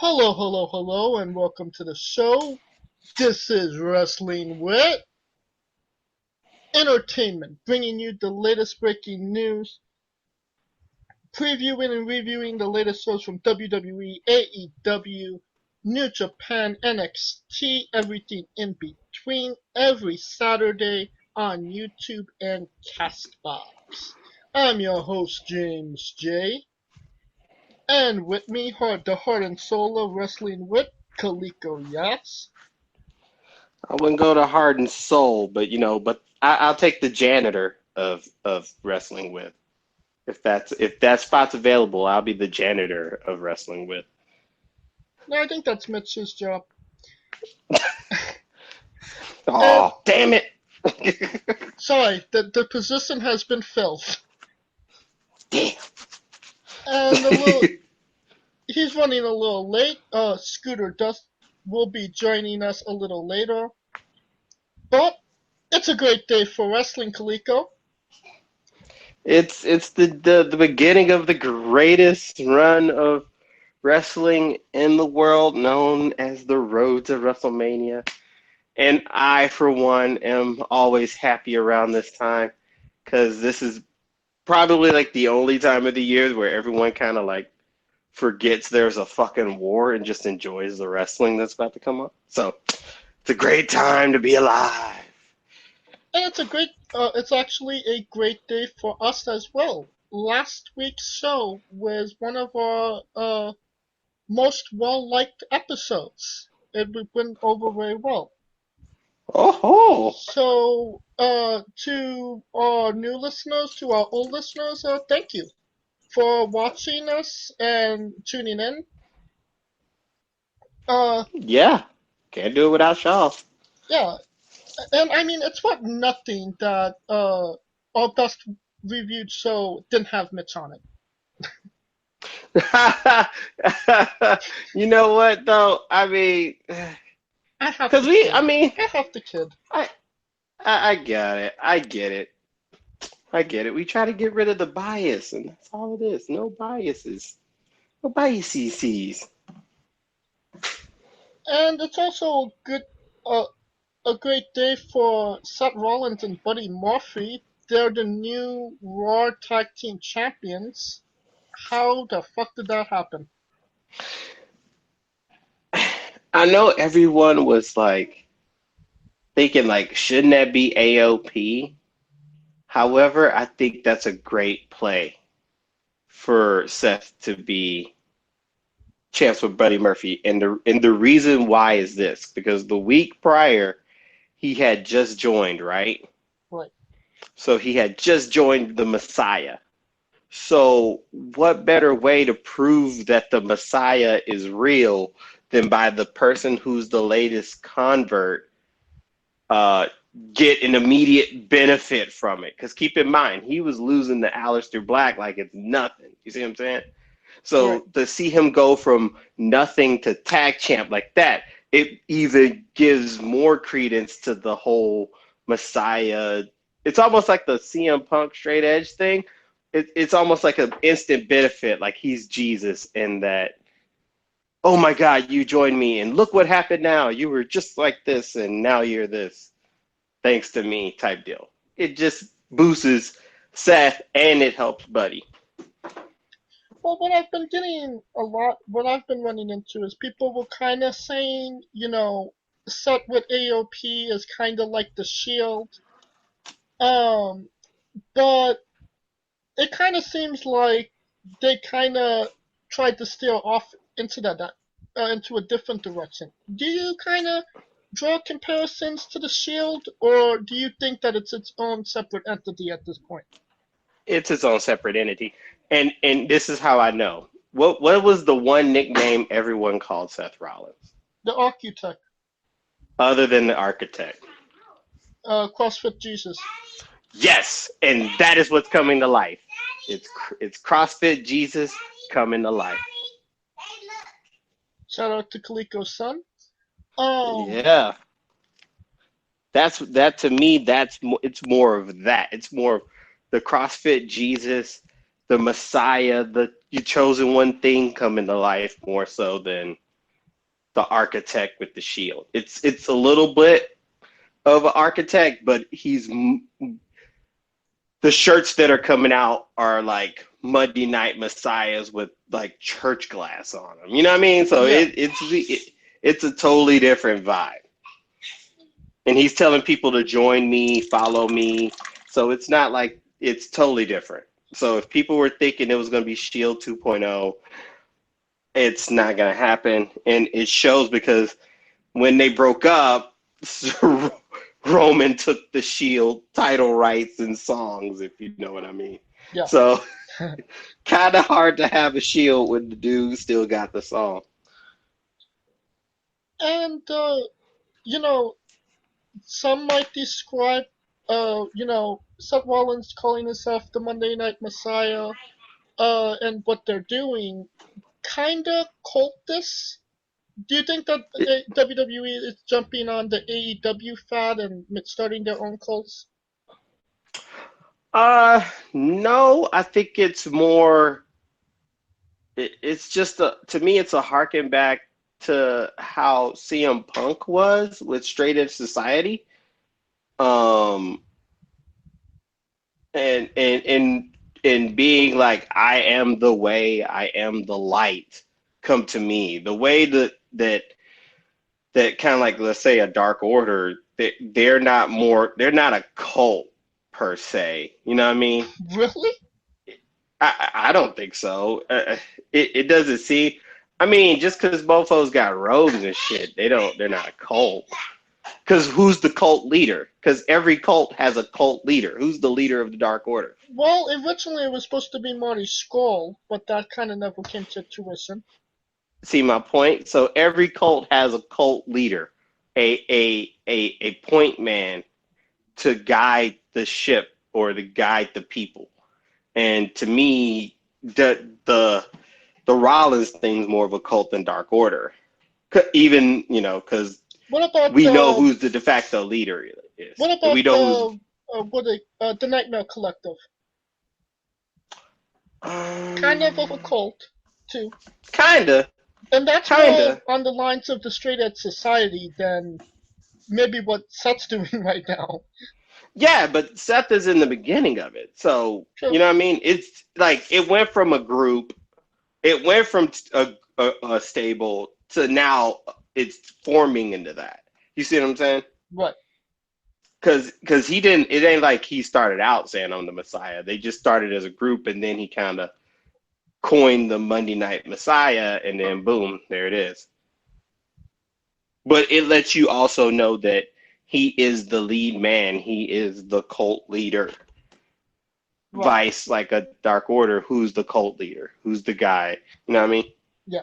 Hello, hello, hello, and welcome to the show. This is Wrestling with Entertainment, bringing you the latest breaking news, previewing and reviewing the latest shows from WWE, AEW, New Japan, NXT, everything in between, every Saturday on YouTube and Castbox. I'm your host, James J. And with me, the heart and soul of Wrestling with Coleco, yes? I wouldn't go to heart and soul, but I'll take the janitor of wrestling with. If that spot's available, I'll be the janitor of wrestling with. No, I think that's Mitch's job. And Oh, damn it! sorry, the position has been filled. Damn. And he's running a little late. Scooter Dust will be joining us a little later. But it's a great day for wrestling, Coleco. It's the beginning of the greatest run of wrestling in the world, known as the Road to WrestleMania. And I, for one, am always happy around this time because this is probably like the only time of the year where everyone kind of like forgets there's a fucking war and just enjoys the wrestling that's about to come up. So it's a great time to be alive. And it's actually a great day for us as well. Last week's show was one of our most well-liked episodes. It went over very well. Oh, So, to our new listeners, to our old listeners, thank you for watching us and tuning in. Uh, yeah. Can't do it without y'all. yeah, and I mean, it's what nothing that our best reviewed show didn't have Mitch on it. You know what though? I mean, I have because the we, I kid. mean, I have the kid. I, I got it. I get it. I get it. We try to get rid of the bias, and that's all it is. No biases. No biases. And it's also uh, a great day for Seth Rollins and Buddy Murphy. They're the new Raw Tag Team Champions. How the fuck did that happen? I know everyone was like thinking like, shouldn't that be AOP? However, I think that's a great play for Seth to be champs with Buddy Murphy. And the reason why is this because the week prior he had just joined, right? Right. So he had just joined the Messiah. So what better way to prove that the Messiah is real than by the person who's the latest convert uh, get an immediate benefit from it? Because keep in mind, he was losing to Aleister Black like it's nothing. You see what I'm saying? Right. So to see him go from nothing to tag champ like that, it even gives more credence to the whole Messiah. It's almost like the CM Punk straight edge thing. It's almost like an instant benefit, like he's Jesus in that, oh my God, you joined me and look what happened now. You were just like this and now you're this thanks to me type deal. It just boosts Seth and it helps Buddy. Well, what I've been running into is people were kind of saying, set with AOP is kind of like the Shield. Um, but it kind of seems like they kind of tried to steer off into a different direction. Do you kind of draw comparisons to the Shield, or do you think that it's its own separate entity at this point? It's its own separate entity. And this is how I know. What was the one nickname everyone called Seth Rollins The Architect, other than the architect? CrossFit Jesus. Yes, and that is what's coming to life. It's CrossFit Jesus coming to life. Shout out to Coleco's son. Um, Yeah. That to me it's more of that. It's more of the CrossFit Jesus, the Messiah, the you chosen one thing coming to life more so than the architect with the shield. It's a little bit of an architect, but the shirts that are coming out are like Monday Night Messiahs with like church glass on them. You know what I mean? So Yeah. it's a totally different vibe. And he's telling people to join me, follow me. So it's not like it's totally different. So if people were thinking it was going to be Shield 2.0, it's not going to happen. And it shows because when they broke up, Roman took the Shield title rights and songs, if you know what I mean. Yeah. So kind of hard to have a Shield when the dude still got the song. And some might describe Seth Rollins calling himself the Monday Night Messiah, and what they're doing, kinda cultish. Do you think that WWE is jumping on the AEW fad and starting their own cults? No, I think it's more. It's just to me, it's a harken back to how CM Punk was with Straight Edge Society, um, and being like, I am the way, I am the light, come to me. The way that kind of like, let's say, a Dark Order, they're not a cult per se. You know what I mean? Really? I don't think so. It doesn't seem. I mean, just because mofos got robes and shit, they're not a cult. Because who's the cult leader? Because every cult has a cult leader. Who's the leader of the Dark Order? Well, originally it was supposed to be Marty Scurll, but that kind of never came to fruition. See my point? So every cult has a cult leader, a point man to guide the ship or to guide the people. And to me, the Rollins thing's more of a cult than Dark Order. Even, because What about we know who's the de facto leader is. What about we know the Nightmare Collective? Kind of a cult, too. Kinda. And that's more on the lines of the Straight Edge Society than maybe what Seth's doing right now. Yeah, but Seth is in the beginning of it. So, True. You know what I mean? It's like it went from a group, it went from a stable to now it's forming into that. You see what I'm saying? Right. Because he didn't, it ain't like he started out saying I'm the Messiah. They just started as a group and then he kind of coined the Monday Night Messiah and then boom, there it is. But it lets you also know that he is the lead man. He is the cult leader. Right. Vice, like a Dark Order, who's the cult leader? Who's the guy? You know what I mean? Yeah.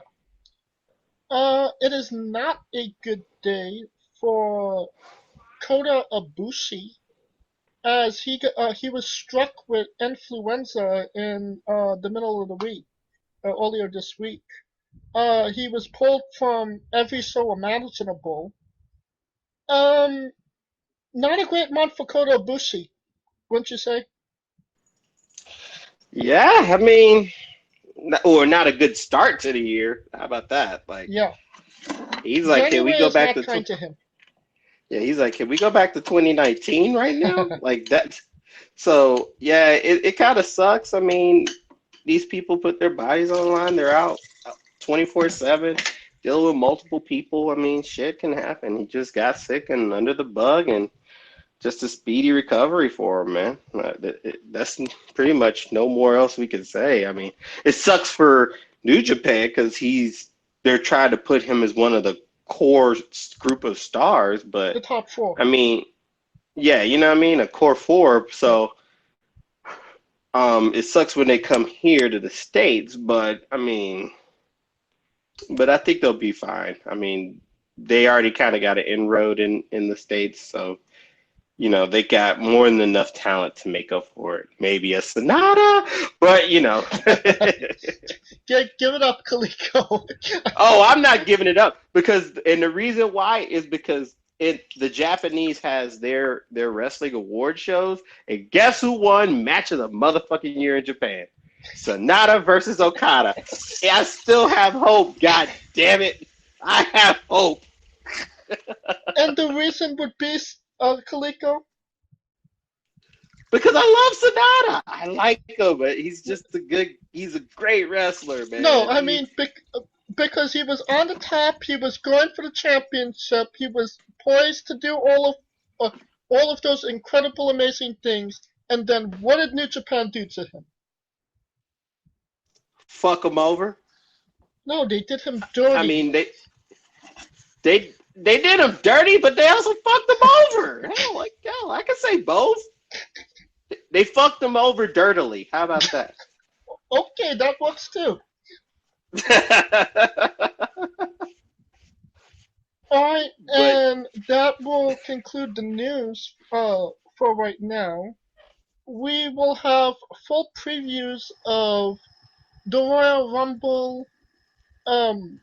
It is not a good day for Kota Ibushi, as he was struck with influenza in the middle of the week, earlier this week. He was pulled from every show imaginable. Not a great month for Kota Ibushi, wouldn't you say? Yeah, I mean, or not a good start to the year. How about that? Like, yeah, he's like, can we go back to kind to him? Yeah, he's like, can we go back to 2019 right now? Like that. So yeah, it kind of sucks. I mean, these people put their bodies on the line. They're out 24/7, dealing with multiple people. I mean, shit can happen. He just got sick and under the bug, and just a speedy recovery for him, man. That's pretty much no more else we can say. I mean, it sucks for New Japan because they're trying to put him as one of the core group of stars, but the top 4. I mean, yeah, you know what I mean, a core 4. So it sucks when they come here to the States, but I mean, I think they'll be fine. I mean, they already kind of got an inroad in the States, so they got more than enough talent to make up for it. Maybe a Sonata, but give it up, Coleco. Oh, I'm not giving it up and the reason why is because the Japanese has their wrestling award shows, and guess who won match of the motherfucking year in Japan? Sonata versus Okada. I still have hope. God damn it. I have hope. And the reason would be, Coleco? Because I love Sonata. I like him, but he's a great wrestler, No, man. I mean because he was on the top, he was going for the championship, he was poised to do all of those incredible, amazing things, and then what did New Japan do to him? Fuck him over. No, they did him I dirty. mean, they did him dirty, but they also fucked him over. Hell, I can say both. They fucked him over dirtily. How about that? Okay, that works too. Alright, But and that will conclude the news for right now. We will have full previews of the Royal Rumble, um,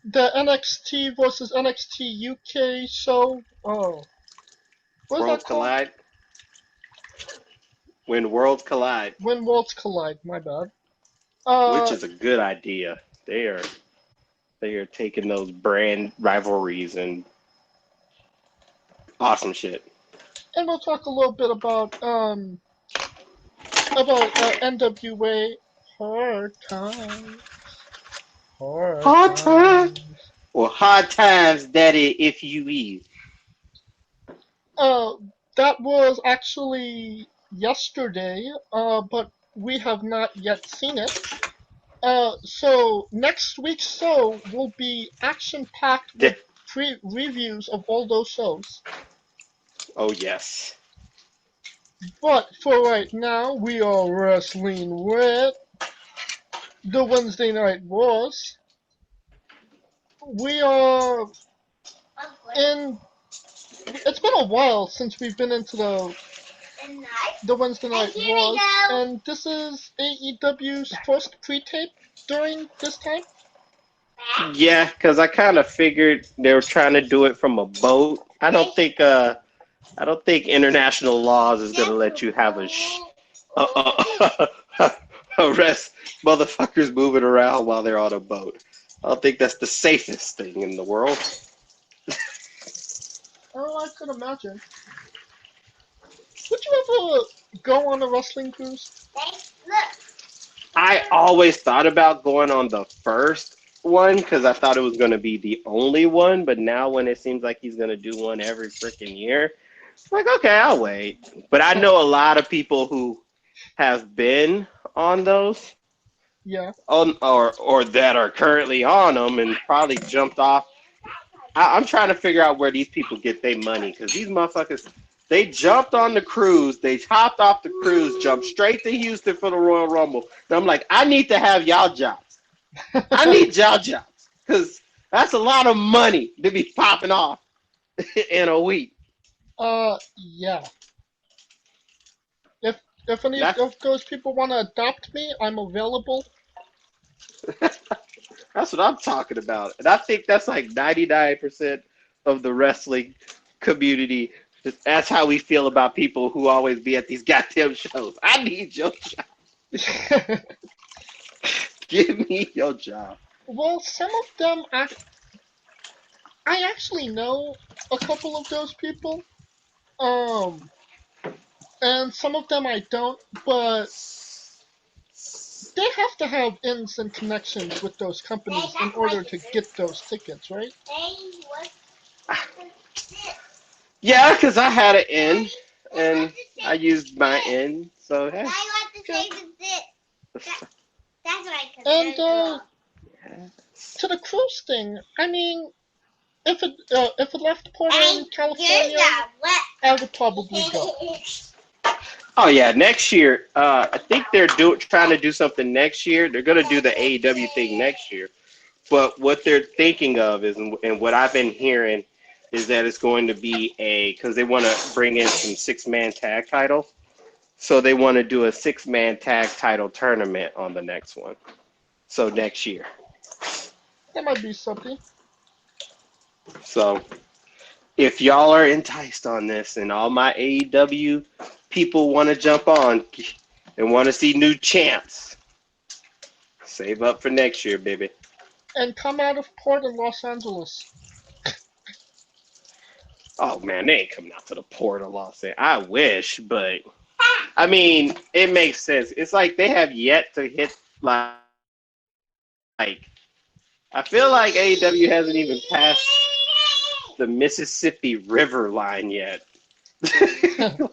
the NXT versus NXT UK show. Oh, what's that worlds called? collide. When worlds collide, When Worlds Collide. My bad. which Uh, is a good idea. They are taking those brand rivalries and awesome shit. and we'll talk a little bit about NWA Hard Times. Hard Hard times. Times. Well, hard times, daddy, if you will. Uh, that was actually yesterday, but we have not yet seen it. So next week's show will be action-packed with pre-reviews of all those shows. Oh yes. But for right now, we are wrestling with the Wednesday Night Wars. We are in. It's been a while since we've been into the Wednesday Night Wars, and this is AEW's first pre-tape during this time. Yeah, because I kind of figured they were trying to do it from a boat. I don't think international laws is gonna let you have a rest motherfuckers moving around while they're on a boat. I don't think that's the safest thing in the world. Oh, I could imagine. Would you ever go on a wrestling cruise? I always thought about going on the first one because I thought it was going to be the only one, but now when it seems like he's going to do one every freaking year, it's like, okay, I'll wait. But I know a lot of people who have been on those Yeah. or that are currently on them and probably jumped off. I'm trying to figure out where these people get their money because these motherfuckers, they jumped on the cruise, they hopped off the cruise, jumped straight to Houston for the Royal Rumble. And I'm like, I need to have y'all jobs. I need y'all jobs because that's a lot of money to be popping off in a week. Yeah. If any That's of those people want to adopt me, I'm available. that's what I'm talking about, and I think that's like 99% of the wrestling community. That's how we feel about people who always be at these goddamn shows. I need your job. Give me your job. Well, some of them I actually know a couple of those people. Um, and some of them I don't, but they have to have ins and connections with those companies in order to get those tickets, right? Yeah, because I had an in, and I used my in, so hey. And to the cruise thing, I mean, if it left port in California, I would probably go. Oh yeah, next year. I think they're trying to do something next year. They're gonna do the AEW thing next year. But what they're thinking of is, and what I've been hearing, is that it's going to be because they want to bring in some 6-man tag title. So they want to do a 6-man tag title tournament on the next one. So next year. That might be something. So if y'all are enticed on this and all my AEW people want to jump on and want to see new champs, save up for next year, baby. and come out of port in Los Angeles. Oh man, they ain't coming out to the port of Los Angeles. I wish, but I mean, it makes sense. It's like they have yet to hit like I feel like AEW hasn't even passed the Mississippi River line yet.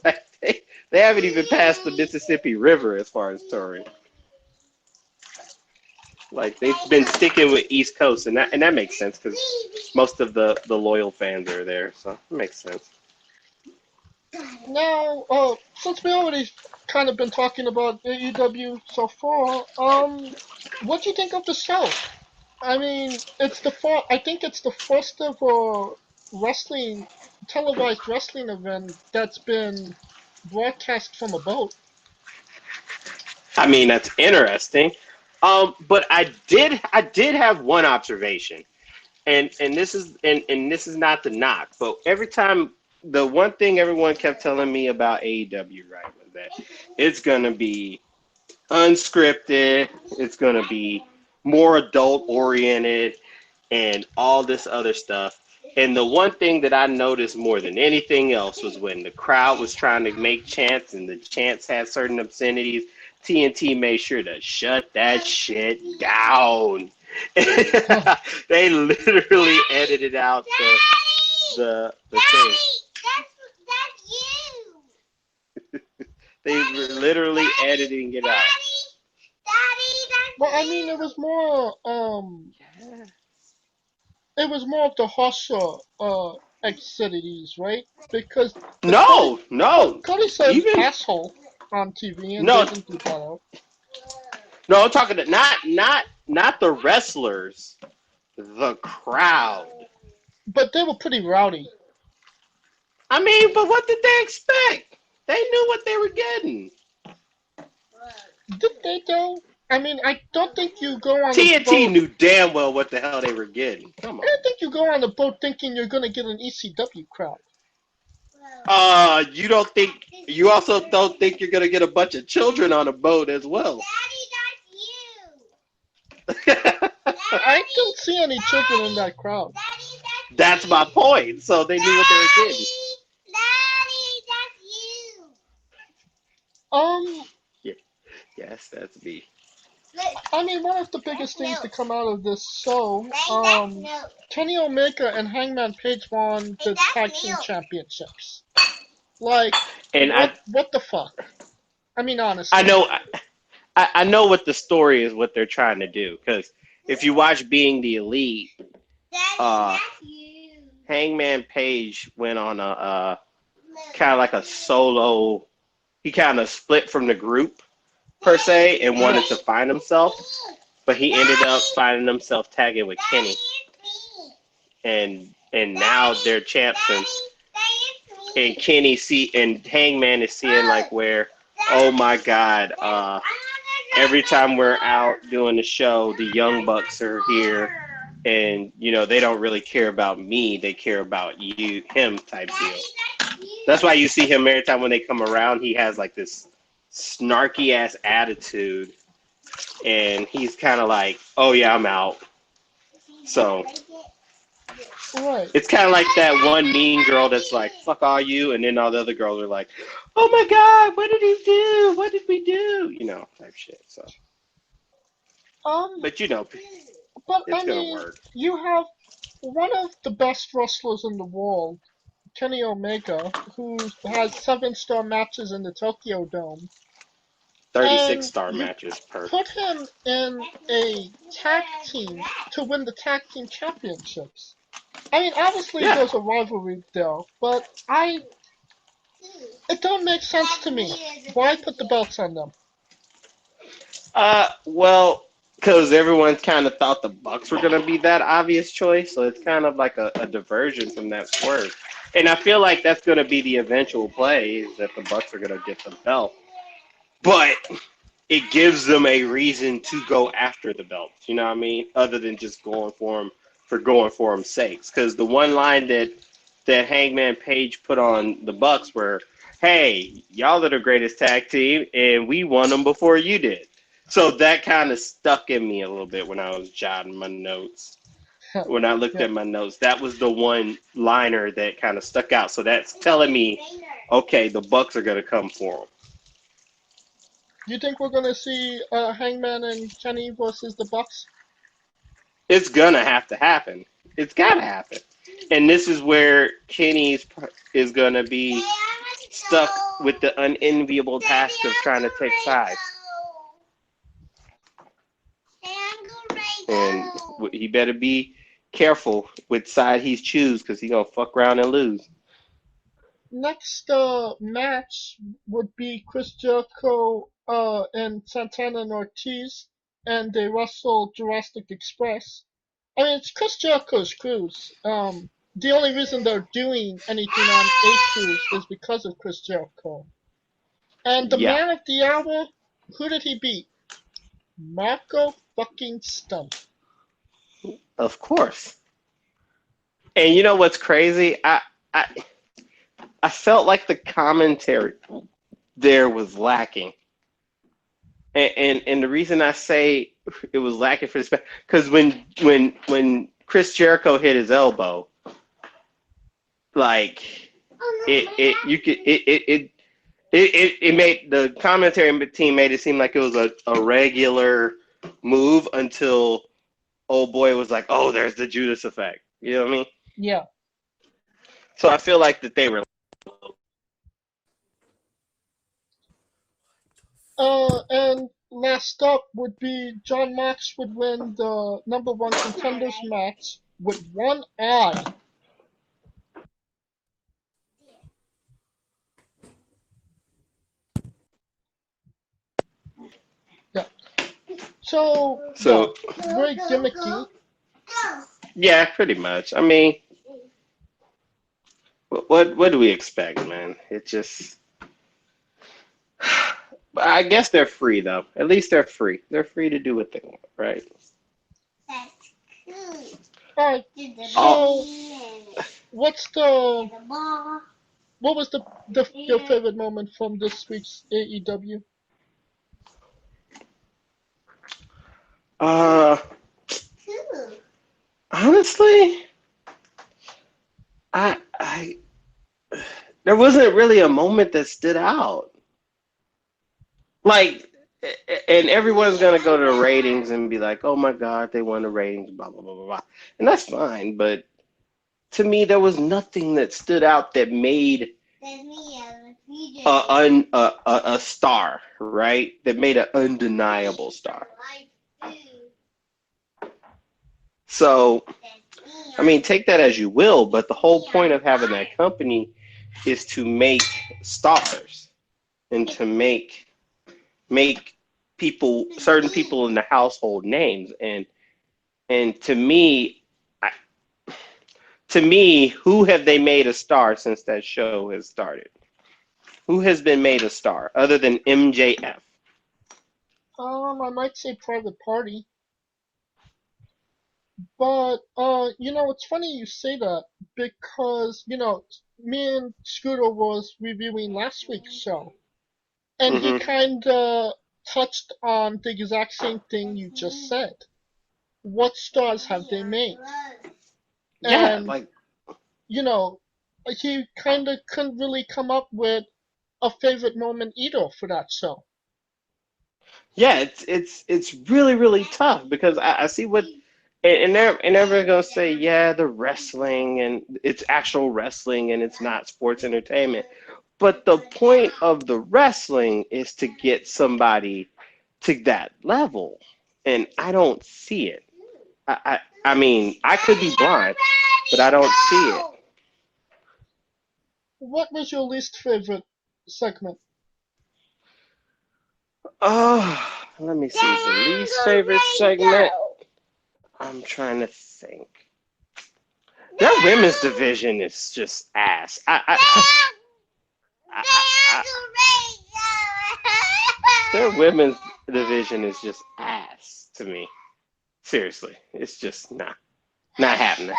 Like they haven't even passed the Mississippi River as far as touring. Like they've been sticking with East Coast, and that makes sense because most of the loyal fans are there, so it makes sense. Now, since we already kind of been talking about AEW so far, what do you think of the show? I mean, I think it's the first ever wrestling televised wrestling event that's been broadcast from a boat. I mean, that's interesting. But I did have one observation, and this is not the knock, but every time the one thing everyone kept telling me about AEW, right, was that it's gonna be unscripted, it's gonna be more adult oriented, and all this other stuff. And the one thing that I noticed more than anything else was when the crowd was trying to make chants and the chants had certain obscenities, TNT made sure to shut that shit down. They literally edited out the thing. They were literally editing it out. Well, I mean, it was more of the harsher obscenities, right? Because No. Cody said Even asshole on TV and no, doesn't do that. no. I'm talking to not the wrestlers, the crowd. But they were pretty rowdy. I mean, but what did they expect? They knew what they were getting. Did they though? I mean, I don't think you go on a TNT boat. knew damn well what the hell they were getting. Come I on. don't think you go on a boat thinking you're gonna get an ECW crowd. You don't think you also don't think you're gonna get a bunch of children on a boat as well. I don't see any children in that crowd. That's my point. So they knew what they were getting. Um, Yeah. Yes, that's me. I mean, one of the biggest things to come out of this show, Kenny Omega and Hangman Page won the tag team championships. Like, And what the fuck? I mean, honestly. I know what the story is, what they're trying to do. Because if you watch Being the Elite, Hangman Page went on a kind of like a solo. He kind of split from the group per se and wanted to find himself, but he ended up finding himself tagging with Kenny, and now they're champs. And Kenny and Hangman is seeing like where, oh my God, every time we're out doing the show, the Young Bucks are here, and they don't really care about me, they care about him type deal. That's why you see him every time when they come around, he has like this snarky ass attitude, and he's kind of like, oh yeah, I'm out. So right. It's kind of like that one mean girl that's like, fuck all you, and then all the other girls are like, oh my God, what did he do? What did we do? Type shit. So, but But it's I gonna mean, work. you have one of the best wrestlers in the world, Kenny Omega, who has 7-star matches in the Tokyo Dome. 36 And star you matches, put perfect. him in a tag team to win the tag team championships. I mean, obviously Yeah. there's a rivalry there, but it don't make sense to me. Why put the belts on them? Well, because everyone kind of thought the Bucks were gonna be that obvious choice, so it's kind of like a diversion from that swerve. And I feel like that's gonna be the eventual play, is that the Bucks are gonna get the belt. But it gives them a reason to go after the belts. You know what I mean? Other than just going for them's sakes. Because the one line that Hangman Page put on the Bucks were, "Hey, y'all are the greatest tag team, and we won them before you did." So that kind of stuck in me a little bit when I was jotting my notes. When I looked Yeah. at my notes, that was the one liner that kind of stuck out. So that's telling me, okay, the Bucks are going to come for him. You think we're gonna see Hangman and Kenny versus the Bucks? It's going to have to happen. It's got to happen. And this is where Kenny's is going to be stuck with the unenviable task of trying to take sides. And he better be careful which side he's choose because he's going to fuck around and lose. Next match would be Chris Jericho and Santana and Ortiz, and they wrestle Jurassic Express. I mean, it's Chris Jericho's cruise. The only reason they're doing anything on a cruise is because of Chris Jericho. And the Yeah, man of the hour, who did he beat? Marco fucking Stunt. of course. And you know what's crazy? I I felt like the commentary there was lacking. And the reason I say it was lacking for this, because when Chris Jericho hit his elbow, like it made the commentary team made it seem like it was a regular move until old boy was like, oh, there's the Judas effect. You know what I mean? Yeah. So I feel like that they were. And last up would be John Mox would win the number one contenders match with one eye. Yeah. So yeah, very gimmicky. Yeah, pretty much. I mean, what do we expect, man? It just. I guess they're free though. At least they're free. They're free to do what they want, right? Alright, Oh, so what's the what was the your favorite moment from this week's AEW? uh, honestly, I there wasn't really a moment that stood out. Like, and everyone's gonna go to the ratings and be like, "Oh my God, they won the ratings," blah blah blah blah blah, and that's fine. But to me, there was nothing that stood out that made a star, right? That made an undeniable star. So, I mean, take that as you will, but the whole point of having that company is to make stars and to make certain people in the household names. And to me, who have they made a star since that show has started? Who has been made a star other than MJF? I might say Private Party, but it's funny you say that because me and Scooter was reviewing last week's show, and he Hmm. kind of touched on the exact same thing you just said. What stars have they made? Yeah, And like you know, he kind of couldn't really come up with a favorite moment either for that show. yeah, it's really really tough because I see what and everyone's gonna say yeah the wrestling and it's actual wrestling and it's not sports entertainment, but the point of the wrestling is to get somebody to that level, and I don't see it. I mean I could be blind, but I don't see it. What was your least favorite segment? Oh, let me see. The least favorite segment. I'm trying to think. Their women's division is just ass. Their women's division is just ass to me. Seriously, it's just not happening.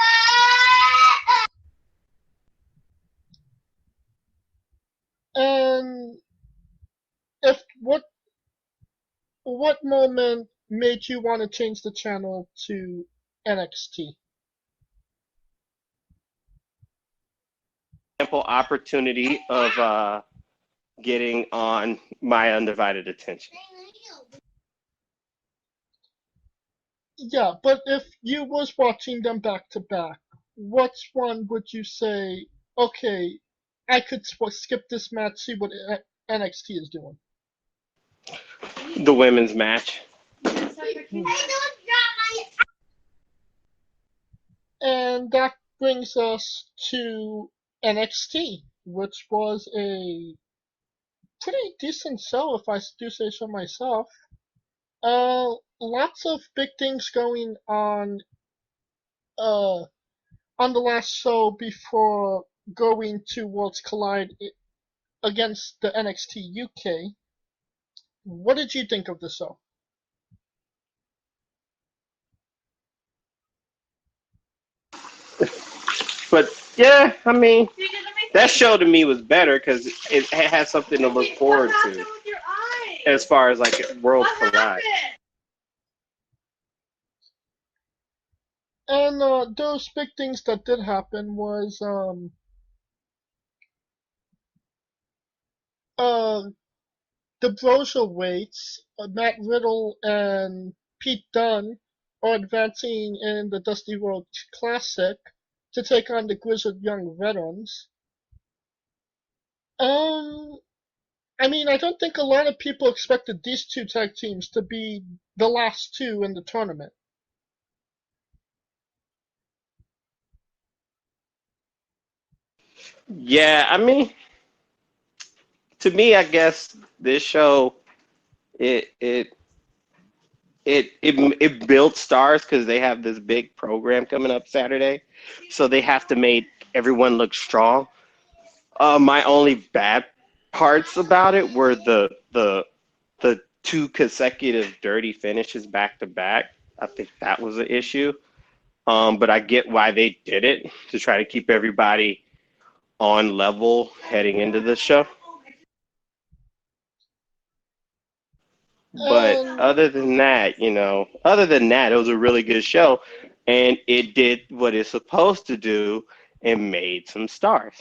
And if what what moment made you want to change the channel to NXT? Ample opportunity of getting on my undivided attention. Yeah, but if you was watching them back to back, which one would you say, okay, I could skip this match, see what NXT is doing? The women's match. Hmm. And that brings us to NXT, which was a pretty decent show, if I do say so myself. Lots of big things going uh, on the last show before going to Worlds Collide against the NXT UK. What did you think of the show? But yeah, I mean, that show to me was better because it had something to look forward to as far as like Worlds Collide. And those big things that did happen was uh, the Broserweights, Matt Riddle and Pete Dunne, are advancing in the Dusty World Classic to take on the Grizzled Young Veterans. Um, I mean, I don't think a lot of people expected these two tag teams to be the last two in the tournament. Yeah, I mean, to me, I guess this show it it it built stars because they have this big program coming up Saturday, so they have to make everyone look strong. My only bad parts about it were the two consecutive dirty finishes back to back. I think that was an issue. But I get why they did it to try to keep everybody on level heading into the show. But And other than that, it was a really good show, and it did what it's supposed to do and made some stars.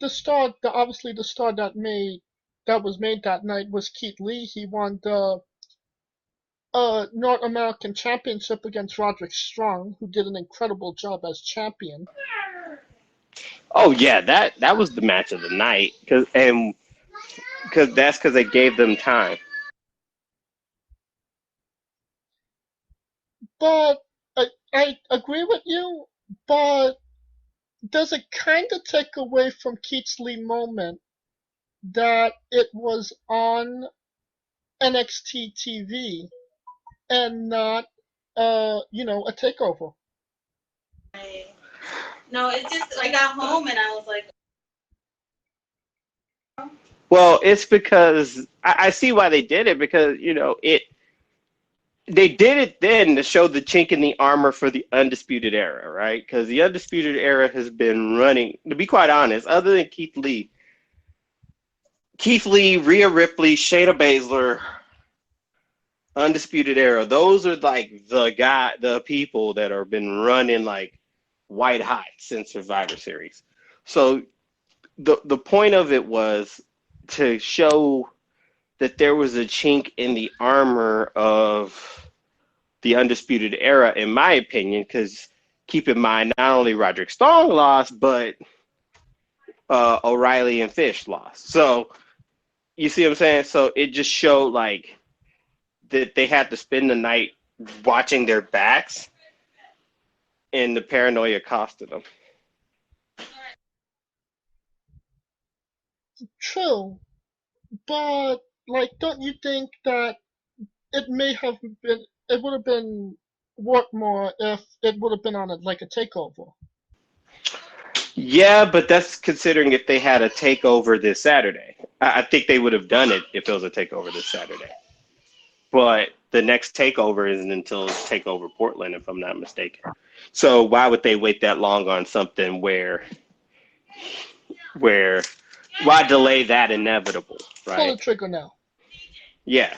the star, obviously the star that was made that night was Keith Lee. He won the North American Championship against Roderick Strong, who did an incredible job as champion. Oh yeah, that was the match of the night because they gave them time. But I agree with you, but does it kind of take away from Keith Lee moment that it was on NXT TV and not, a takeover? No, it's just I got home and I was like, Well, it's because I see why they did it because they did it then to show the chink in the armor for the Undisputed Era, right? Because the Undisputed Era has been running, to be quite honest, other than Keith Lee, Rhea Ripley, Shayna Baszler, Undisputed Era. Those are like the people that have been running like white hot since Survivor Series. So the point of it was to show that there was a chink in the armor of the Undisputed Era, in my opinion, because keep in mind, not only Roderick Strong lost, but O'Reilly and Fish lost. So you see what I'm saying? So it just showed like that they had to spend the night watching their backs, and the paranoia costed them. True, but like, don't you think that it would have been worth more if it would have been on like a takeover? Yeah, but that's considering if they had a takeover this Saturday. I think they would have done it if it was a takeover this Saturday. But the next takeover isn't until Takeover Portland, if I'm not mistaken. So why would they wait that long on something where why delay that inevitable, Pull right? the trigger now. Yeah,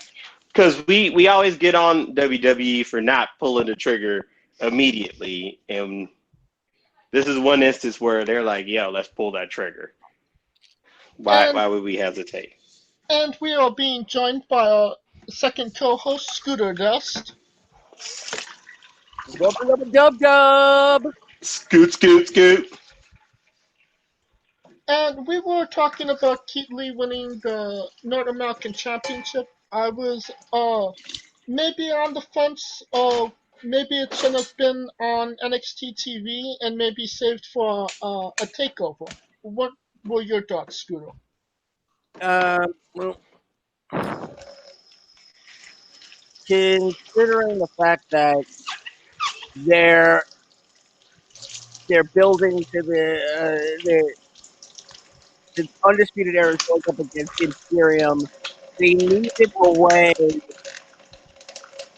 because we always get on WWE for not pulling the trigger immediately, and this is one instance where they're like, "Yo, let's pull that trigger." Why would we hesitate? And we are being joined by our second co-host, Scooter Dust. Dub. Scoot, scoot, scoot. And we were talking about Keith Lee winning the North American Championship. I was maybe on the fence, or maybe it should have been on NXT TV and maybe saved for a takeover. What were your thoughts, Scooter? Well, considering the fact that they're building to the Undisputed Era is going up against Imperium, they needed a way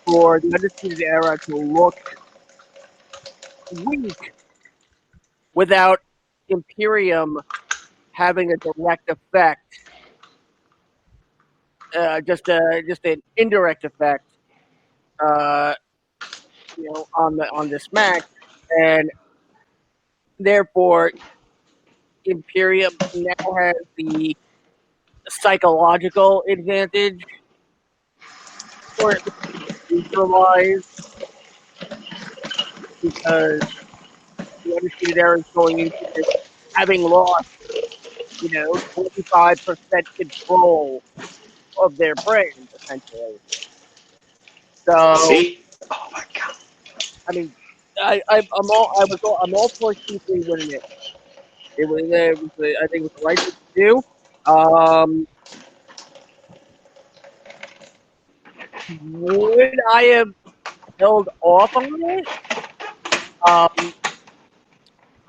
for the Undisputed Era to look weak without Imperium having a direct effect, just an indirect effect, on this match, and therefore Imperium now has the psychological advantage, or at least neutralized, because the Undisputed Era is going into this having lost, 25% control of their brand, essentially. So, See? Oh my god. I mean, I'm all for Keith Lee winning it. I think it was the right thing to do. Would I have held off on it?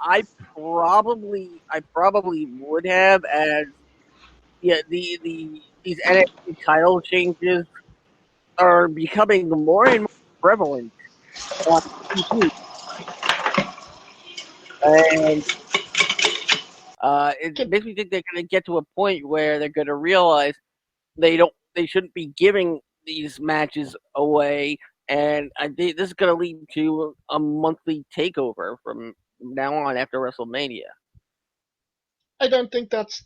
I probably would have, as these NXT title changes are becoming more and more prevalent on TV, and it makes me think they're going to get to a point where they're going to realize they shouldn't be giving these matches away, and I think this is going to lead to a monthly takeover from now on after WrestleMania. I don't think that's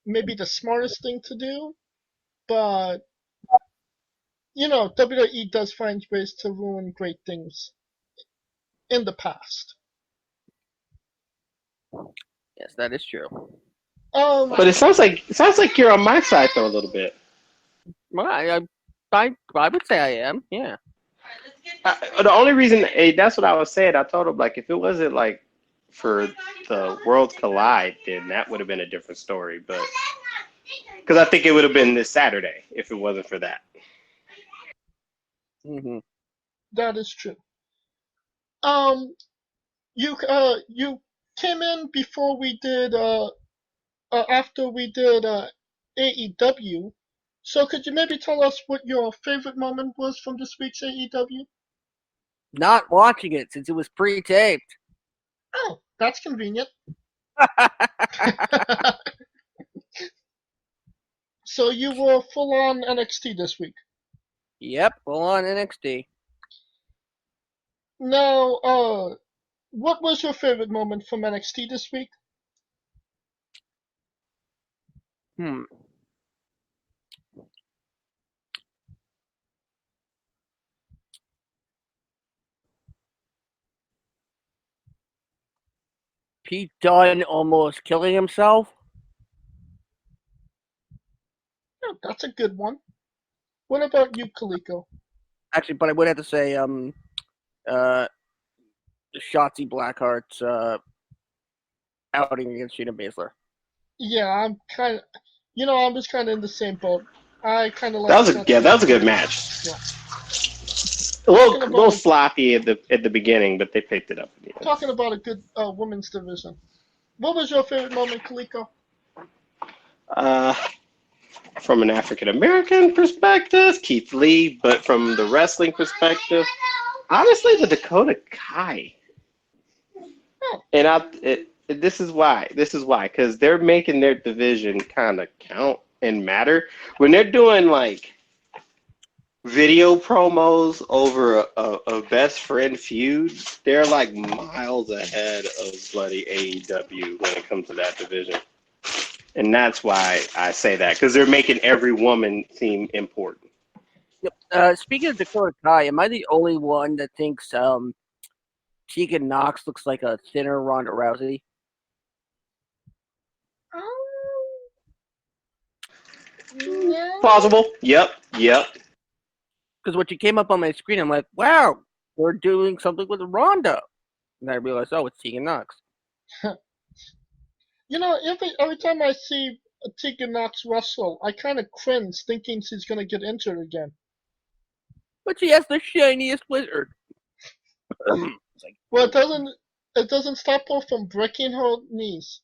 maybe the smartest thing to do, but WWE does find ways to ruin great things in the past. Yes, that is true. But it sounds like you're on my side though a little bit. Well, I would say I am. Yeah. The only reason that's what I was saying. I told him like if it wasn't like for the Worlds Collide, then that would have been a different story. But because I think it would have been this Saturday if it wasn't for that. Mm-hmm. That is true. You came in before we did after we did AEW. So could you maybe tell us what your favorite moment was from this week's AEW? Not watching it since it was pre-taped. Oh, that's convenient. So you were full on NXT this week. Yep, full on NXT. Now, what was your favorite moment from NXT this week? Pete Dunne almost killing himself. Oh, that's a good one. What about you, Coleco? Actually, but I would have to say, Shotzi Blackheart's outing against Shayna Baszler. Yeah, I'm kind of, I was kind of in the same boat. I kind of like that was a good match. Yeah. A little sloppy at the beginning, but they picked it up. Talking about a good women's division. What was your favorite moment, Coleco? From an African American perspective, Keith Lee, but from the wrestling perspective, honestly, the Dakota Kai. Oh. And This is why. Because they're making their division kind of count and matter when they're doing like video promos over a best friend feud. They're like miles ahead of bloody AEW when it comes to that division, and that's why I say that because they're making every woman seem important. Yep. Speaking of Dakota Kai, am I the only one that thinks Tegan Knox looks like a thinner Ronda Rousey? Um, no. Plausible. Yep. Because when she came up on my screen, I'm like, wow, we're doing something with Ronda. And I realized, oh, it's Tegan Knox. You know, every time I see Tegan Knox wrestle, I kind of cringe thinking she's gonna get injured again. But she has the shiniest wizard. Well, it doesn't stop her from breaking her knees.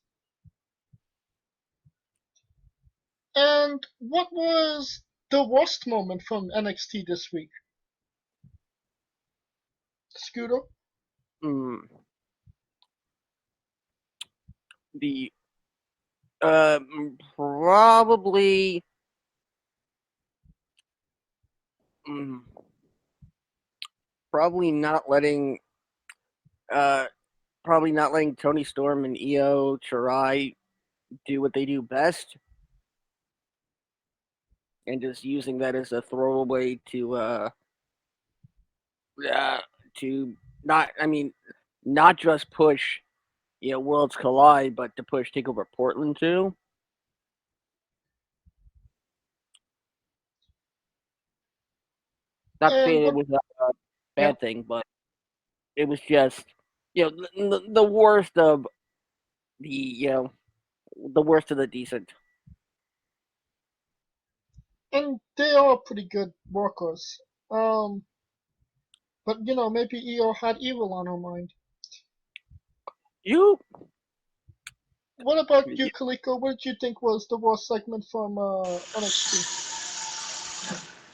And what was the worst moment from NXT this week? Scooter? Mm. The probably probably not letting Tony Storm and Io Shirai do what they do best, and just using that as a throwaway to not just push Worlds Collide, but to push Takeover Portland too. Not saying it was a bad thing, but it was just the worst of the worst of the decent. And they are pretty good workers. But maybe Io had evil on her mind. What about you, Coleco? What did you think was the worst segment from NXT?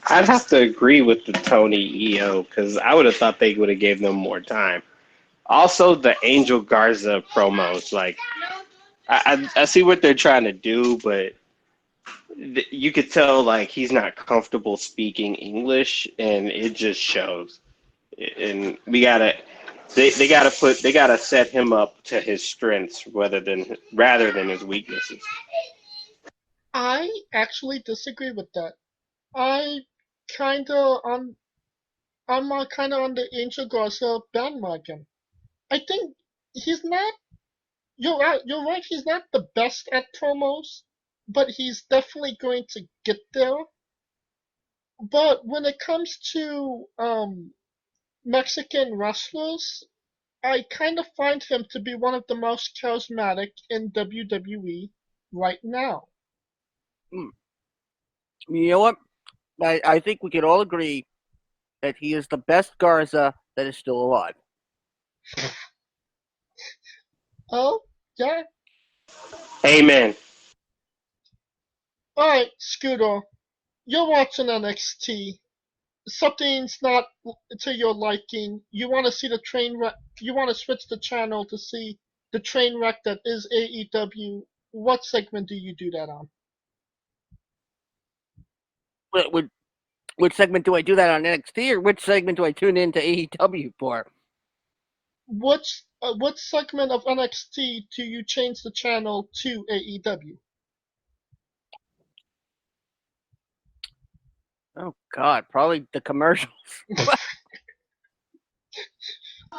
I'd have to agree with the Tony Io because I would have thought they would have gave them more time. Also, the Angel Garza promos, like I see what they're trying to do, but you could tell like he's not comfortable speaking English, and it just shows. And they gotta set him up to his strengths rather than his weaknesses. I actually disagree with that. I kinda on I'm kinda on the Angel Garza bandwagon. I think he's not. You're right. You're right. He's not the best at promos, but he's definitely going to get there. But when it comes to Mexican wrestlers, I kind of find him to be one of the most charismatic in WWE right now. You know what? I think we can all agree that he is the best Garza that is still alive. Oh, yeah. Amen. Alright, Scooter. You're watching NXT. Something's not to your liking. You want to see the train wreck. You want to switch the channel to see the train wreck that is AEW. What segment do you do that on? Which segment do I do that on NXT, or which segment do I tune into AEW for? What segment of NXT do you change the channel to AEW? Oh God, probably the commercials.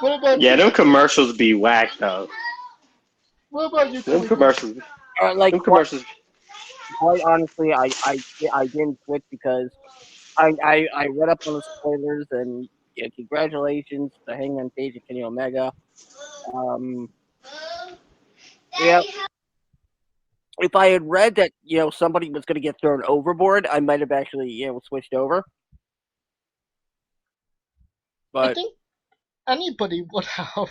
What about Yeah, you? them commercials be whack though. What about you? Them commercials. Like Them commercials. quite honestly, I didn't switch because I read up on the spoilers, and congratulations to Hangman Page and Kenny Omega. Yeah. If I had read that somebody was going to get thrown overboard, I might have actually switched over. But I think anybody would have.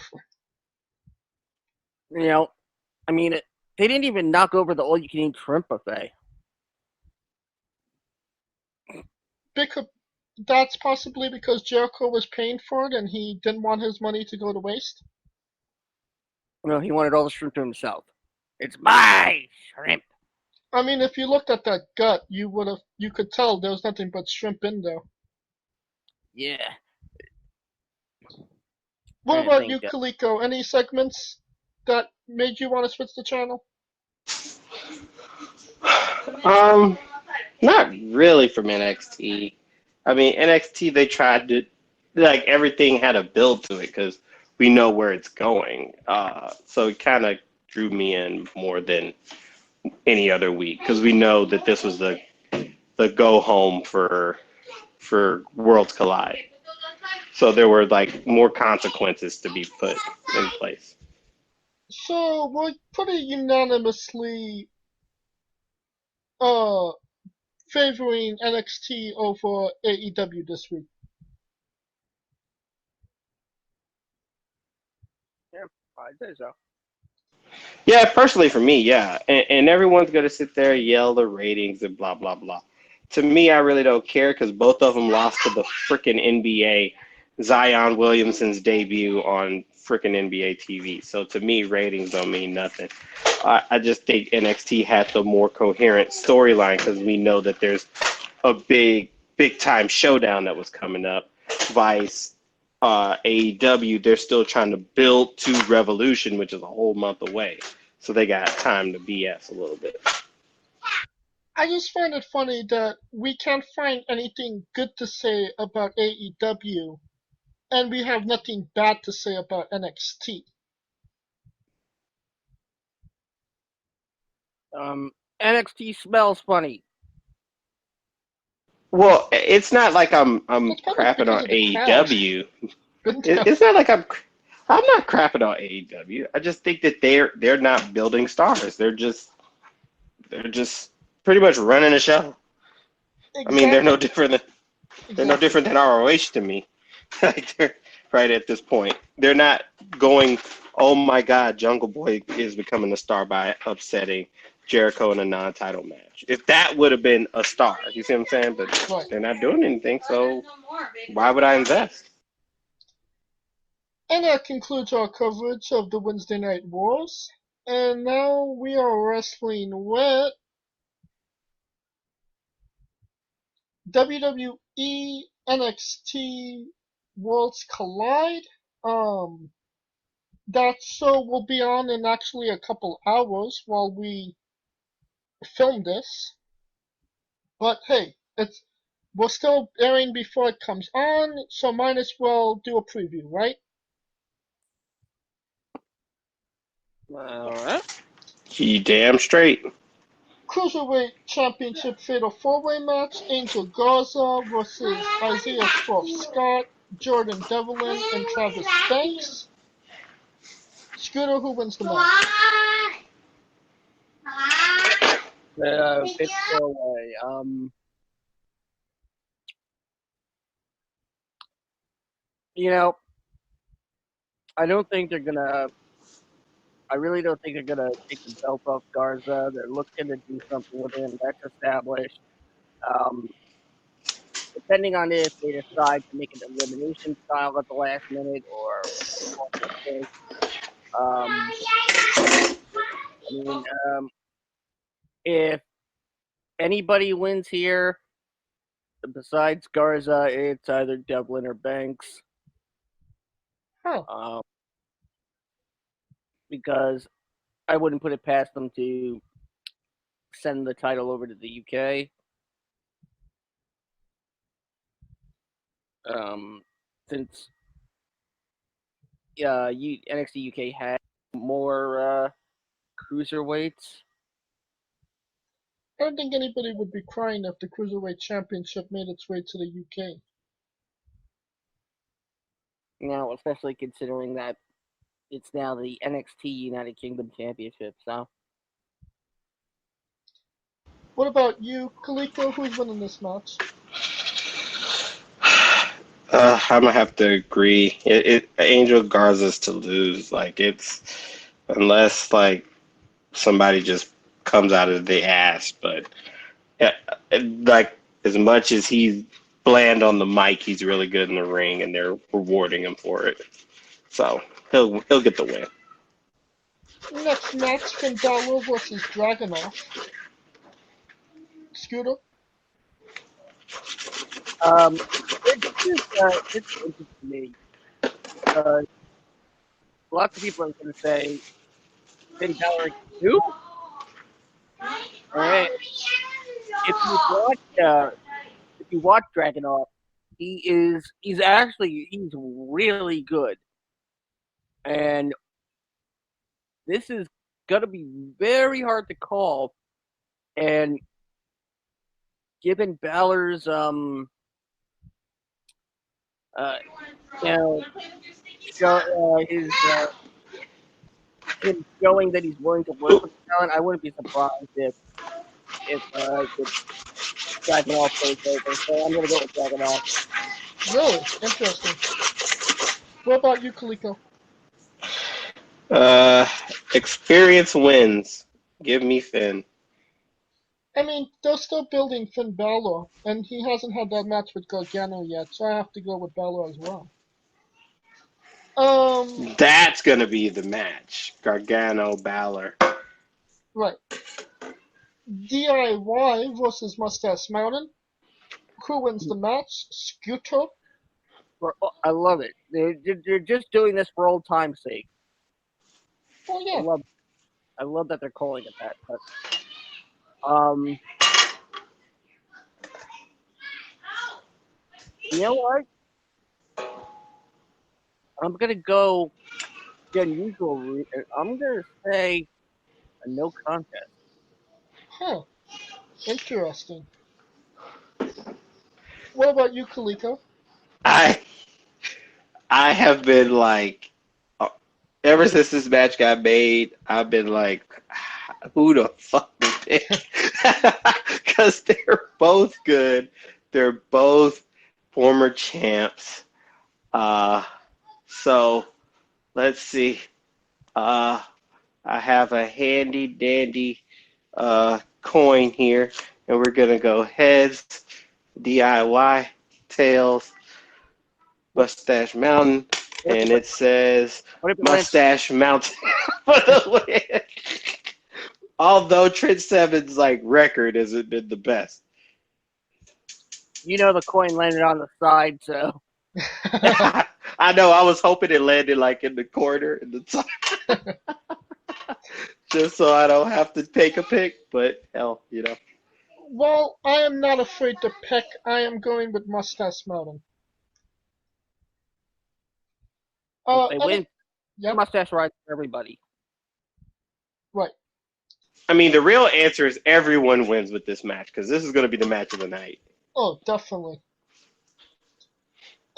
I mean, they didn't even knock over the all-you-can-eat shrimp buffet. Because that's possibly because Jericho was paying for it and he didn't want his money to go to waste. No, he wanted all the shrimp to himself. It's my shrimp. I mean, if you looked at that gut, you could tell there was nothing but shrimp in there. Yeah. What I about you, think, Coleco? Any segments that made you want to switch the channel? Not really from NXT. I mean, NXT, they tried to, like, everything had a build to it because we know where it's going. So it kind of drew me in more than any other week because we know that this was the go home for Worlds Collide. So there were like more consequences to be put in place. So we're pretty unanimously uh favoring NXT over AEW this week. yeah, I'd say so. Yeah, personally for me, yeah. And everyone's going to sit there and yell the ratings and blah, blah, blah. To me, I really don't care because both of them lost to the freaking NBA, Zion Williamson's debut on freaking NBA TV. So to me, ratings don't mean nothing. I just think NXT had the more coherent storyline because we know that there's a big time showdown that was coming up. Vice, AEW, they're still trying to build to Revolution, which is a whole month away. So they got time to BS a little bit. I just find it funny that we can't find anything good to say about AEW, and we have nothing bad to say about NXT. NXT smells funny. Well, it's not like I'm That's probably crapping because on of the crowd. AEW. It's not like I'm not crapping on AEW. I just think that they're not building stars. They're just pretty much running a show. I mean, they're no different than ROH to me. Like they're right at this point. They're not going, oh my God, Jungle Boy is becoming a star by upsetting Jericho in a non-title match. If that would have been a star, you see what I'm saying? But Right. they're not doing anything, so why would I invest? And that concludes our coverage of the Wednesday Night Wars. And now we are wrestling with WWE NXT Worlds Collide. That show will be on in actually a couple hours while we film this. But hey, we're still airing before it comes on, so might as well do a preview, right? All right. You damn straight. Cruiserweight Championship Fatal 4-Way match, Angel Garza versus Isaiah Swerve Scott, Jordan Devlin, and Travis Banks. Scooter, who wins the match? Fifth away. You know, I don't think they're gonna. I really don't think they're gonna take the belt off Garza. They're looking to do something with him. That's established. Um, Depending on if they decide to make an elimination style at the last minute or I mean, if anybody wins here besides Garza, it's either Devlin or Banks. Huh. Because I wouldn't put it past them to send the title over to the UK. Since NXT UK had more cruiserweights. I don't think anybody would be crying if the Cruiserweight Championship made its way to the UK. Especially considering that it's now the NXT United Kingdom Championship. So, what about you, Coleco? Who's winning this match? I'm gonna have to agree. Angel Garza's to lose. Like it's unless like somebody just comes out of the ass. But like as much as he's bland on the mic, he's really good in the ring, and they're rewarding him for it. So he'll get the win. Next match, Finn Balor versus Dragunov. Scooter? It's interesting to me. Lots of people are going to say Finn Balor who? And if you watch Dragunov, he's really good, and this is gonna be very hard to call. And given Balor's you know his him showing that he's willing to work with talent, I wouldn't be surprised if Dragunov plays over. So I'm gonna go with Dragunov. Really? Interesting. What about you, Coleco? Experience wins. Give me Finn. I mean, they're still building Finn Balor, and he hasn't had that match with Gargano yet, so I have to go with Balor as well. That's gonna be the match. Gargano Balor. Right. DIY versus Mustache Mountain. Who wins the match? Scooter? I love it. They're just doing this for old time's sake. Oh yeah. I love that they're calling it that. But you know what? I'm gonna go the unusual. I'm gonna say a no contest. Huh. Interesting. What about you, Coleco? I I have been like ever since this match got made, I've been like, who the fuck to pick? Because they're both good. They're both former champs. So let's see. I have a handy dandy coin here, and we're gonna go heads, DIY, tails, Mustache Mountain, and it says Mustache Mountain for the win. Although Trent Seven's like record hasn't been the best. You know the coin landed on the side, so I know. I was hoping it landed like in the corner in the top, just so I don't have to take a pick. But hell, you know. Well, I am not afraid to pick. I am going with Mustache Mountain. if they win, Yep. Mustache rides for everybody. Right. I mean, the real answer is everyone wins with this match because this is going to be the match of the night. Oh, definitely.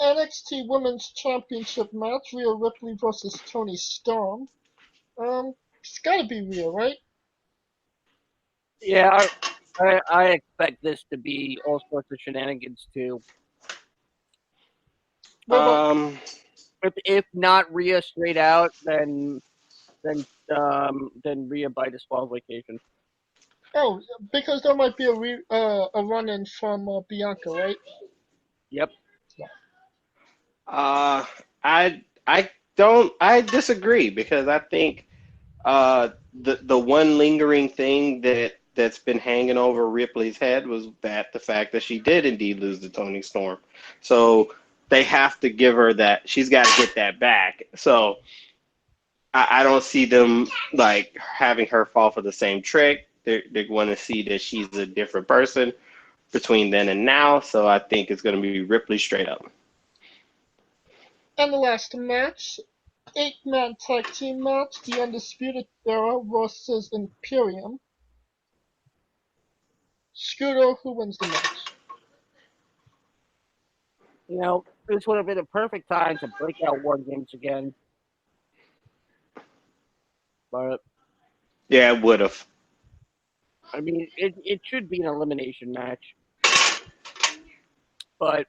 NXT Women's Championship match: Rhea Ripley versus Toni Storm. It's gotta be Rhea, right? Yeah, I expect this to be all sorts of shenanigans too. If not Rhea straight out, then Rhea by disqualification. Oh, because there might be a run-in from Bianca, right? Yep. I disagree because I think the one lingering thing that's been hanging over Ripley's head was the fact that she did indeed lose to Toni Storm. So they have to give her that. She's got to get that back. So I don't see them like having her fall for the same trick. They're going to see that she's a different person between then and now. So I think it's going to be Ripley straight up. And the last match, 8-man tag team match: The Undisputed Era versus Imperium. Scooter, who wins the match? You know, this would have been a perfect time to break out War Games again. But yeah, it would have. I mean, it should be an elimination match. But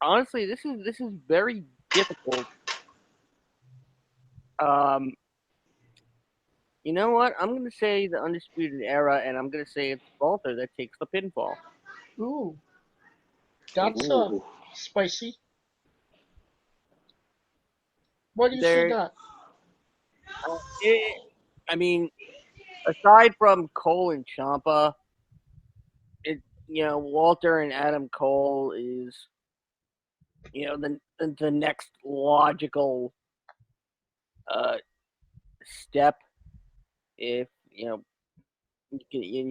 honestly, this is very difficult. You know what? I'm gonna say the Undisputed Era, and I'm gonna say it's Walter that takes the pinfall. Ooh, that's spicy. Why do you say that? I mean, aside from Cole and Ciampa, Walter and Adam Cole is the next logical step. If you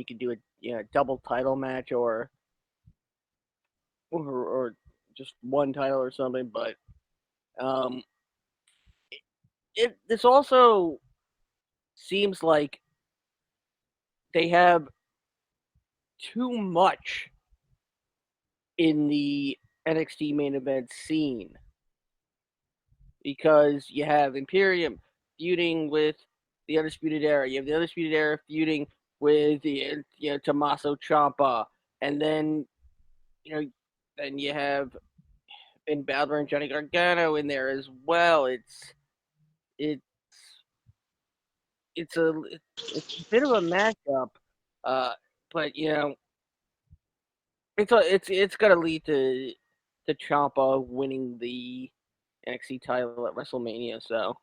can do a double title match or just one title or something, but um, this also seems like they have too much in the NXT main event scene because you have Imperium feuding with the Undisputed Era. You have the Undisputed Era feuding with the Tommaso Ciampa, and then then you have Finn Balor and Johnny Gargano in there as well. It's it's a bit of a matchup, but it's gonna lead to Ciampa winning the NXT title at WrestleMania. So,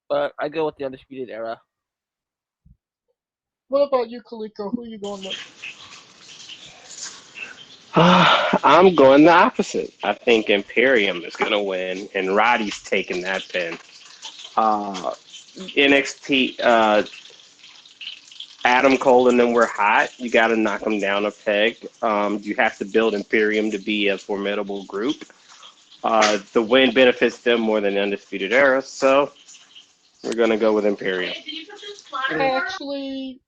but I go with the Undisputed Era. What about you, Coleco? Who are you going with? I'm going the opposite. I think Imperium is going to win, and Roddy's taking that pin. NXT, Adam Cole and them were hot. You got to knock them down a peg. You have to build Imperium to be a formidable group. The win benefits them more than the Undisputed Era, so we're going to go with Imperium. I actually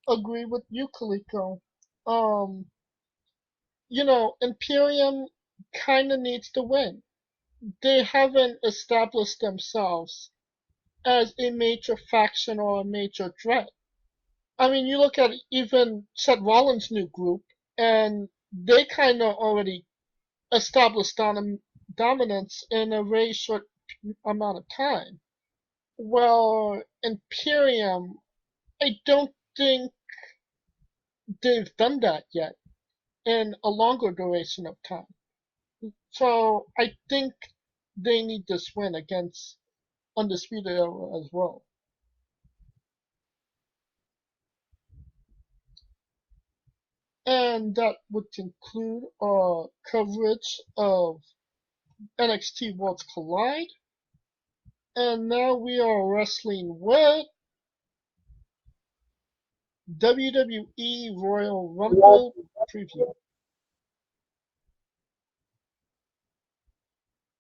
agree with you, Coleco. Imperium kind of needs to win. They haven't established themselves as a major faction or a major threat. I mean, you look at even Seth Rollins' new group, and they kind of already established dominance in a very short amount of time. Well, Imperium, I don't think they've done that yet in a longer duration of time. So I think they need this win against Undisputed Era as well. And that would conclude our coverage of NXT Worlds Collide. And now we are wrestling with WWE Royal Rumble preview.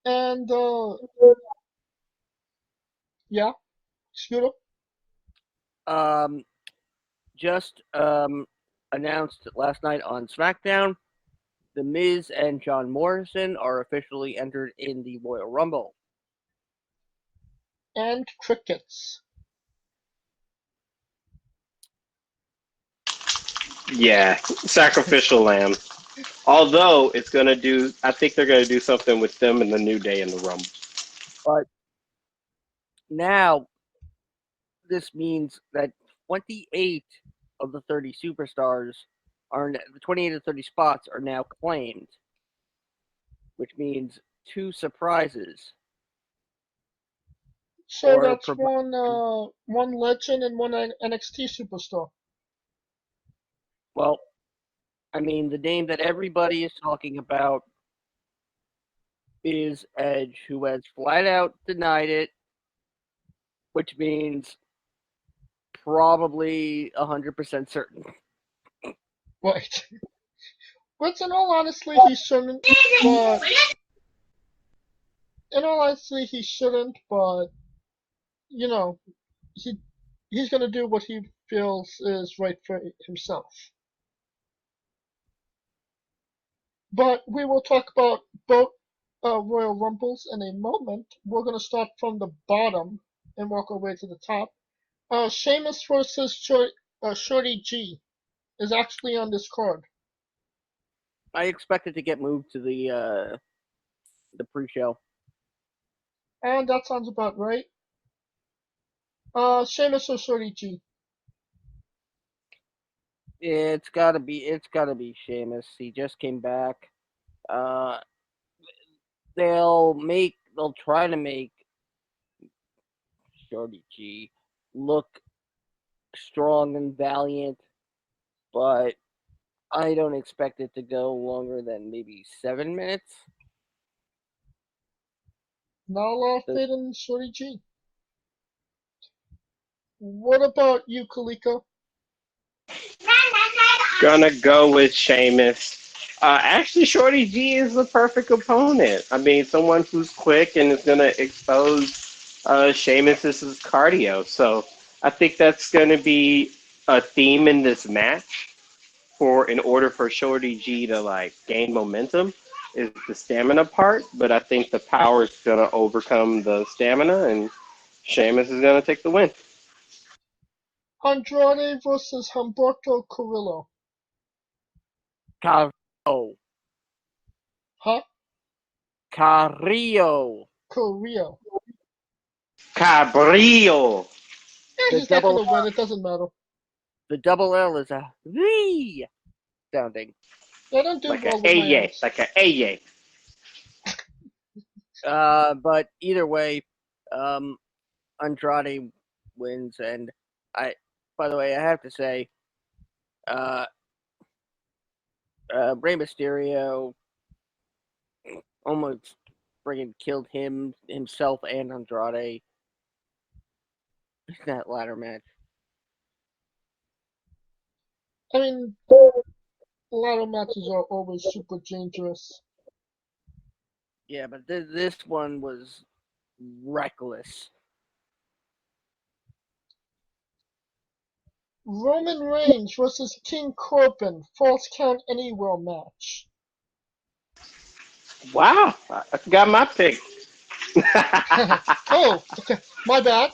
And yeah, Scooter. Just announced last night on SmackDown, The Miz and John Morrison are officially entered in the Royal Rumble. And crickets. Yeah, sacrificial lamb. Although it's going to do, I think they're going to do something with them in the New Day in the Rumble. But now this means that 28 of the 30 superstars the 28 of the 30 spots are now claimed, which means 2 surprises. So that's one legend and one NXT superstar. Well, I mean, the name that everybody is talking about is Edge, who has flat out denied it, which means probably 100% certain. Right. Which, in all honesty, he shouldn't. But in all honesty, he shouldn't. But you know, he's gonna do what he feels is right for himself. But we will talk about both Royal Rumbles in a moment. We're gonna start from the bottom and work our way to the top. Sheamus versus Shorty G is actually on this card. I expect it to get moved to the pre-show. And that sounds about right. Sheamus or Shorty G? It's gotta be Sheamus. He just came back. They'll try to make Shorty G look strong and valiant, but I don't expect it to go longer than maybe 7 minutes. Not a lot of faith in Shorty G. What about you, Coleco? Gonna go with Sheamus. Actually, Shorty G is the perfect opponent. I mean, someone who's quick and is gonna expose Sheamus's cardio. So I think that's gonna be a theme in this match. In order for Shorty G to like gain momentum, is the stamina part. But I think the power is gonna overcome the stamina, and Sheamus is gonna take the win. Andrade versus Humberto Carrillo. Carrillo. Huh? Carrillo. Carrillo. Cabrillo. He's not gonna win. It doesn't matter. The double L is a V sounding. I don't do Like well an with my A, L's. like an A. But either way, Andrade wins, and by the way, I have to say, Rey Mysterio almost friggin' killed himself and Andrade in that ladder match. I mean, ladder matches are always super dangerous. Yeah, but this one was reckless. Roman Reigns versus King Corbin, Falls Count Anywhere match. Wow, I forgot my pick. Oh, okay, my bad.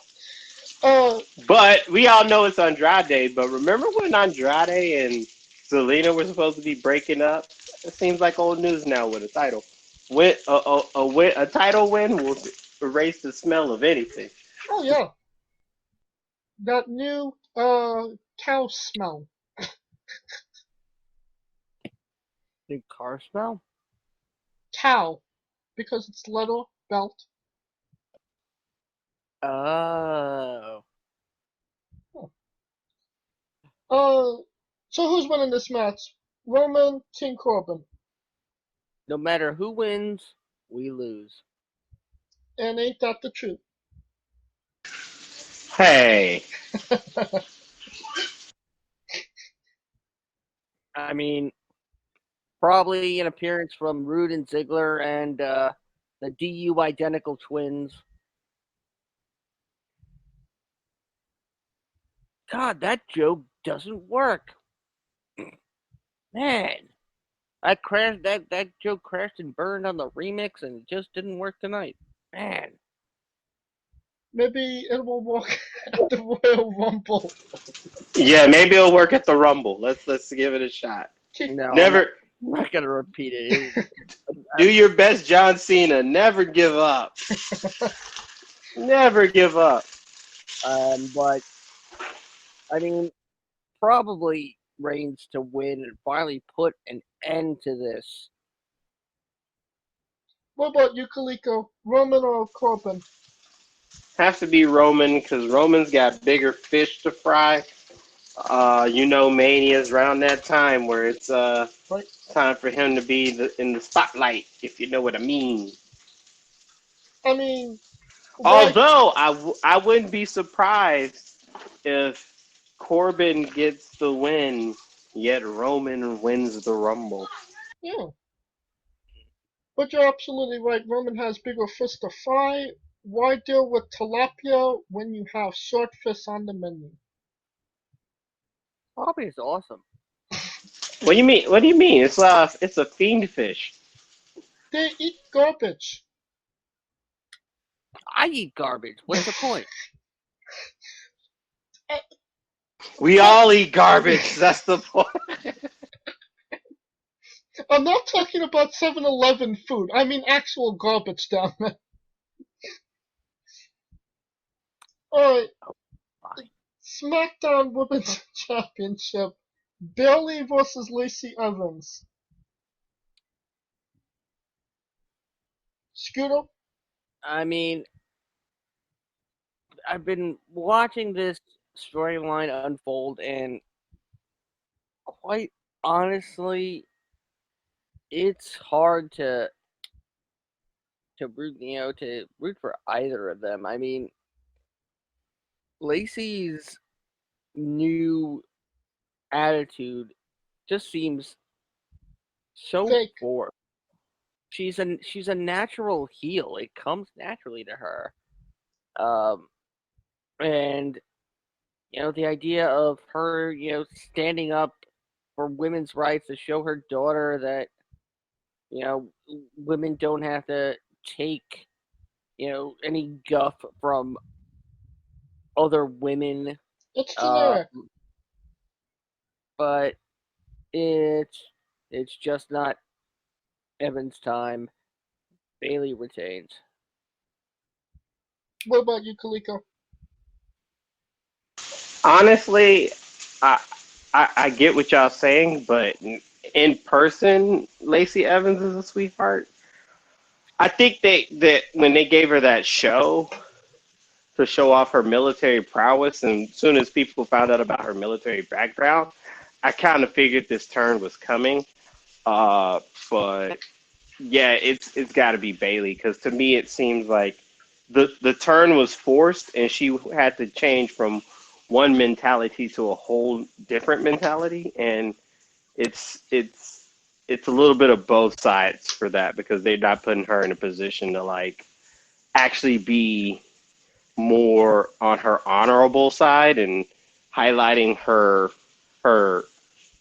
But we all know it's Andrade. But remember when Andrade and Zelina were supposed to be breaking up? It seems like old news now with a title. A title win will erase the smell of anything. Oh yeah, that new cow smell. New car smell? Cow, because it's leather belt. Oh. So who's winning this match? Roman, King Corbin. No matter who wins, we lose. And ain't that the truth? Hey, I mean, probably an appearance from Rude and Ziggler and the DU identical twins. God, that joke doesn't work. Man, that joke crashed and burned on the remix, and it just didn't work tonight. Man, Maybe it will work at the Royal Rumble. yeah, maybe it'll work at the Rumble. Let's give it a shot. no, Never I'm not gonna repeat it. do your best, John Cena. Never give up. Never give up. But I mean, probably Reigns to win and finally put an end to this. What about you, Coleco? Roman or Corbin? Have to be Roman because Roman's got bigger fish to fry. Mania's around that time where it's Right. time for him to be in the spotlight, if you know what I mean. I mean, Although I wouldn't be surprised if Corbin gets the win, yet Roman wins the Rumble. yeah. But you're absolutely right. Roman has bigger fish to fry. Why deal with tilapia when you have swordfish on the menu? Probably is awesome. What do you mean? What do you mean? It's a fiend fish. They eat garbage. I eat garbage. What's the point? We all eat garbage. That's the point. I'm not talking about 7-Eleven food. I mean actual garbage down there. Alright, Fine. SmackDown Women's Championship. Bayley versus Lacey Evans. Scooter? I mean, I've been watching this storyline unfold, and quite honestly, it's hard to root for either of them. I mean, Lacey's new attitude just seems so Fake. forced. She's a natural heel. It comes naturally to her. And the idea of her, standing up for women's rights to show her daughter that women don't have to take any guff from other women. It's Uh, generic. but it's just not Evan's time. Bailey retains. What about you, Coleco? Honestly, I get what y'all saying, but in person, Lacey Evans is a sweetheart. I think that when they gave her that show to show off her military prowess, and as soon as people found out about her military background, I kind of figured this turn was coming. But yeah, it's got to be Bailey, because to me it seems like the turn was forced, and she had to change from one mentality to a whole different mentality, and it's a little bit of both sides for that, because they're not putting her in a position to like actually be more on her honorable side and highlighting her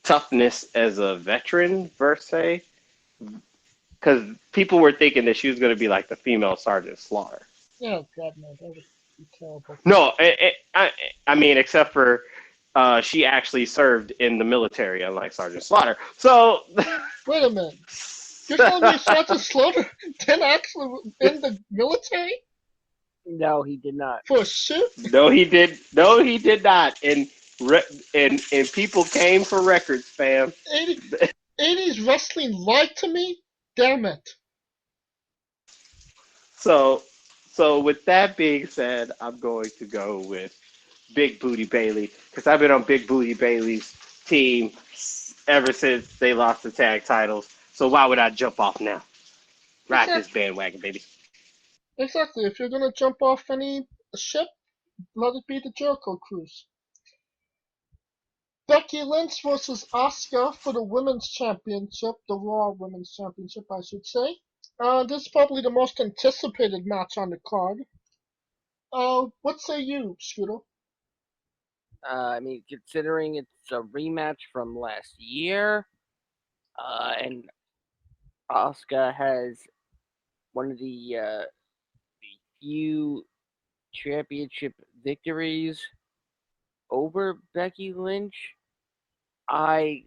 toughness as a veteran, per se, because people were thinking that she was going to be like the female Sergeant Slaughter. Oh God, no, that would be terrible. No, I mean, except for she actually served in the military, unlike Sergeant Slaughter. So, Wait a minute. You're telling me Sergeant Slaughter didn't actually in the military No, he did not. for a shoot? no, he did. No, he did not. And people came for records, fam. 80s wrestling lied to me? Damn it. So, so with that being said, I'm going to go with Big Booty Bailey, because I've been on Big Booty Bailey's team ever since they lost the tag titles. So why would I jump off now? Ride this bandwagon, baby. Exactly. If you're gonna jump off any ship, let it be the Jericho cruise. Becky Lynch versus Asuka for the Women's Championship, the Raw Women's Championship, I should say. This is probably the most anticipated match on the card. What say you, Scooter? I mean, considering it's a rematch from last year, and Asuka has one of the few championship victories over Becky Lynch, I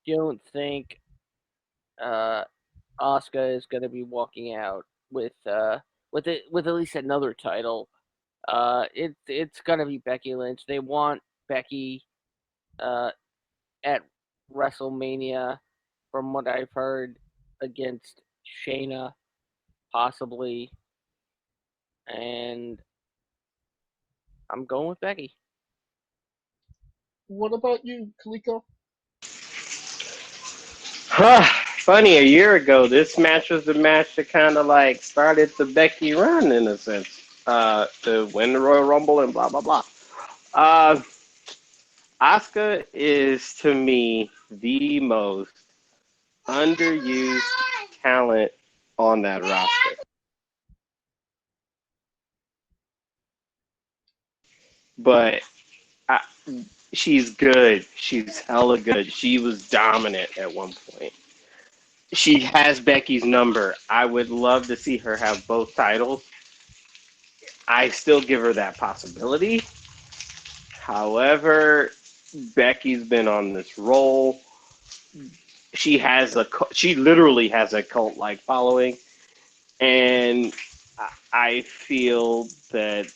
don't think Asuka is going to be walking out with with at least another title. It's going to be Becky Lynch. They want Becky at WrestleMania, from what I've heard, against Shayna, possibly, and I'm going with Becky. What about you, Kaliko? Funny, a year ago, this match was the match that kind of like started the Becky run in a sense, to win the Royal Rumble and blah blah blah. Uh, Asuka is to me the most underused talent on that roster. But I, she's good. She's hella good. She was dominant at one point. She has Becky's number. I would love to see her have both titles. I still give her that possibility. However, Becky's been on this roll. She literally has a cult like following, and I feel that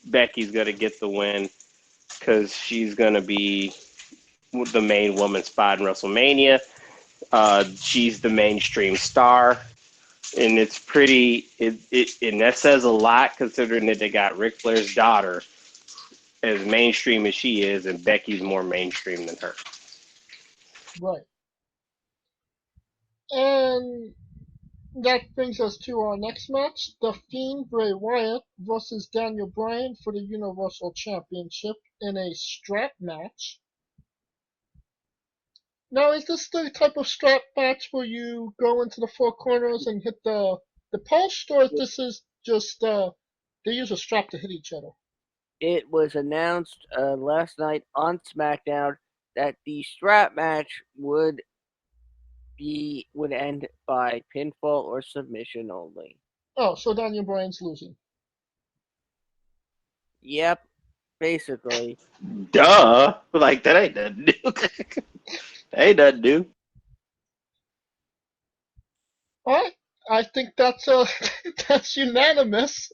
Becky's gonna get the win, because she's gonna be the main woman spot in WrestleMania. She's the mainstream star. And it's pretty. And that says a lot considering that they got Ric Flair's daughter as mainstream as she is, and Becky's more mainstream than her. Right. And that brings us to our next match: The Fiend Bray Wyatt versus Daniel Bryan for the Universal Championship in a strap match. Now, is this the type of strap match where you go into the four corners and hit the post, or this is just they use a strap to hit each other? It was announced last night on SmackDown that the strap match would end by pinfall or submission only. Oh, so Daniel Bryan's losing. Yep, basically. Duh! Like that ain't nothing new. That ain't nothing new. Alright, I think that's that's unanimous.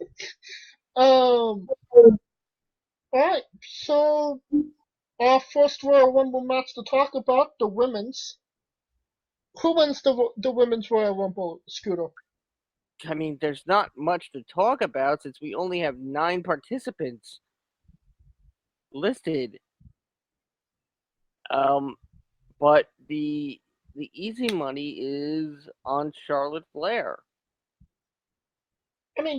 Alright, so our first Royal Rumble match to talk about, the women's. Who wins the women's Royal Rumble, Scooter? I mean, there's not much to talk about since we only have 9 participants listed. But the easy money is on Charlotte Flair. I mean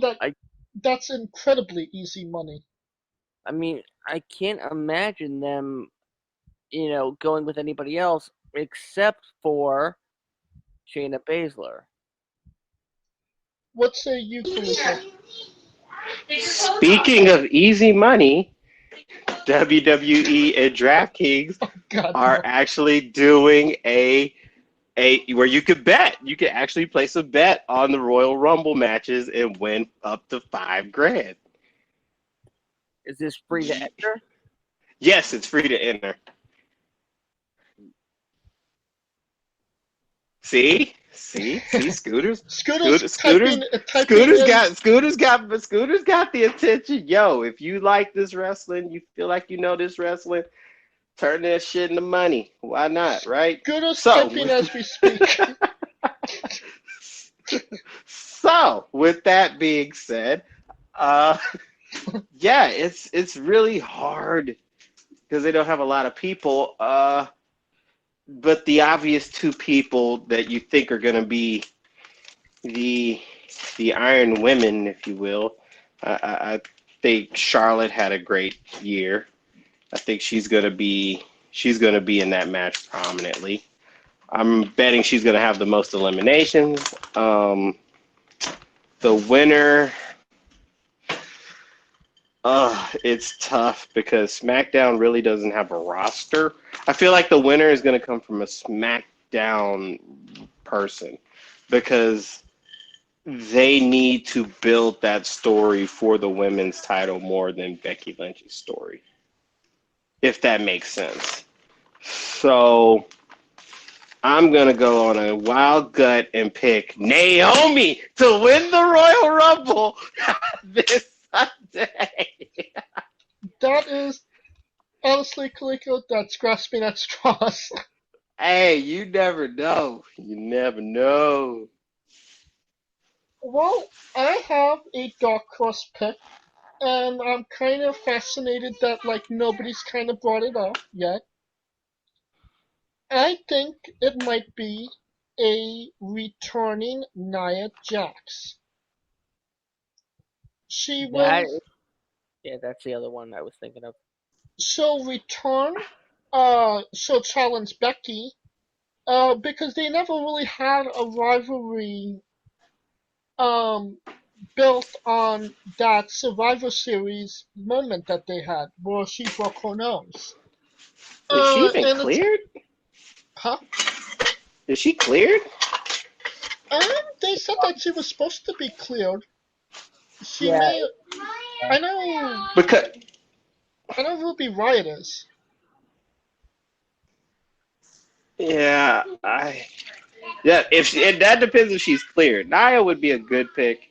that's incredibly easy money. I mean, I can't imagine them, going with anybody else except for Shayna Baszler. What say you, Coleco? Speaking of easy money, WWE and DraftKings are actually doing a where you could bet. You could actually place a bet on the Royal Rumble matches and win up to $5,000. Is this free to enter? Yes, it's free to enter. See, Scooters got the attention. Yo, if you like this wrestling, you feel like you know this wrestling, turn that shit into money. Why not, right? Scooter's typing as we speak. So, with that being said, yeah, it's really hard because they don't have a lot of people. But the obvious 2 people that you think are going to be the Iron Women, if you will, I think Charlotte had a great year. I think she's going to be in that match prominently. I'm betting she's going to have the most eliminations. The winner, it's tough because SmackDown really doesn't have a roster. I feel like the winner is going to come from a SmackDown person because they need to build that story for the women's title more than Becky Lynch's story, if that makes sense. So I'm going to go on a wild gut and pick Naomi to win the Royal Rumble this Sunday. That is, honestly, Coleco, that's grasping at straws. Hey, you never know. You never know. Well, I have a dark horse pick, and I'm kind of fascinated that nobody's kind of brought it up yet. I think it might be a returning Nia Jax. She will. Yeah, that's the other one I was thinking of. She'll return. She'll challenge Becky. Because they never really had a rivalry. Built on that Survivor Series moment that they had, where she broke her nose. Is she even cleared? Huh? Is she cleared? They said that she was supposed to be cleared. She Yeah. may. I know. Because I know Ruby Riott is. yeah, if that depends if she's cleared. Nia would be a good pick.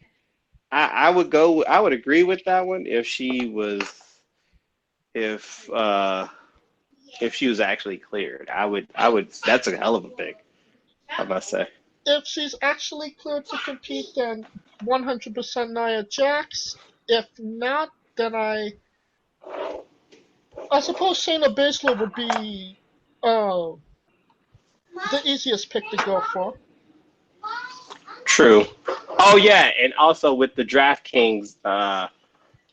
I would agree with that one if she was actually cleared. I would that's a hell of a pick, I must say. If she's actually cleared to compete, then 100% Nia Jax. If not, then I suppose Shayna Baszler would be the easiest pick to go for. True. Oh yeah, and also with the DraftKings,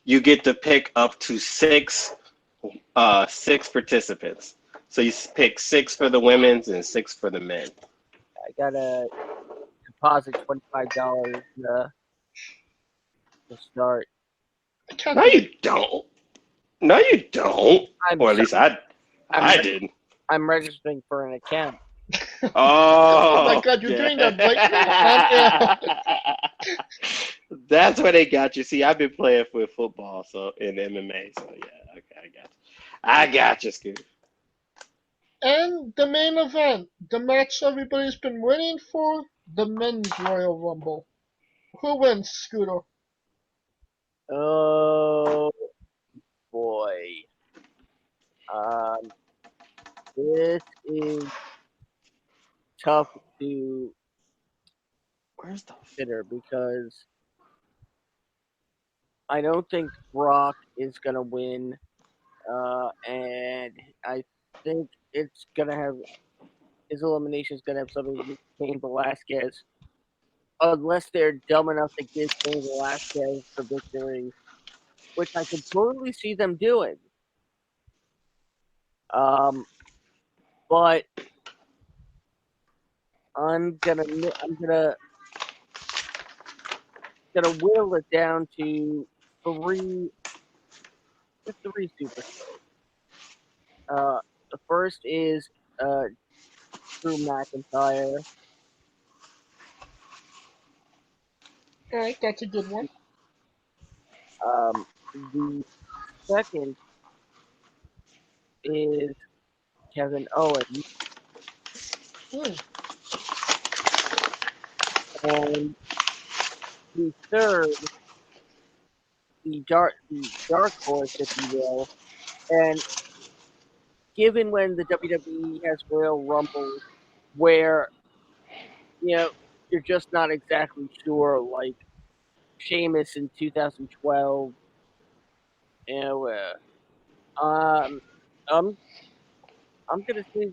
you get to pick up to six participants. So you pick 6 for the women's and 6 for the men. I gotta deposit $25 to start. No, you don't. No, you don't. Or at least I didn't. I'm registering for an account. Oh my God, you're doing that right now. That's where they got you. See, I've been playing with football, so in MMA. So yeah, okay, I got you, Scoot. And the main event, the match everybody's been waiting for, the men's Royal Rumble. Who wins, Scooter? Oh boy. This is tough to Where's the consider because I don't think Brock is gonna win, and I think it's gonna have his elimination is gonna have something to do with Cain Velasquez, unless they're dumb enough to give Cain Velasquez the victory, which I could totally see them doing. But I'm gonna whittle it down to three superstars. The first is Drew McIntyre. Alright, that's a good one. The second is Kevin Owens. And the third, the dark horse, if you will, and given when the WWE has Royal Rumble, where you're just not exactly sure, like Sheamus in 2012, I'm gonna say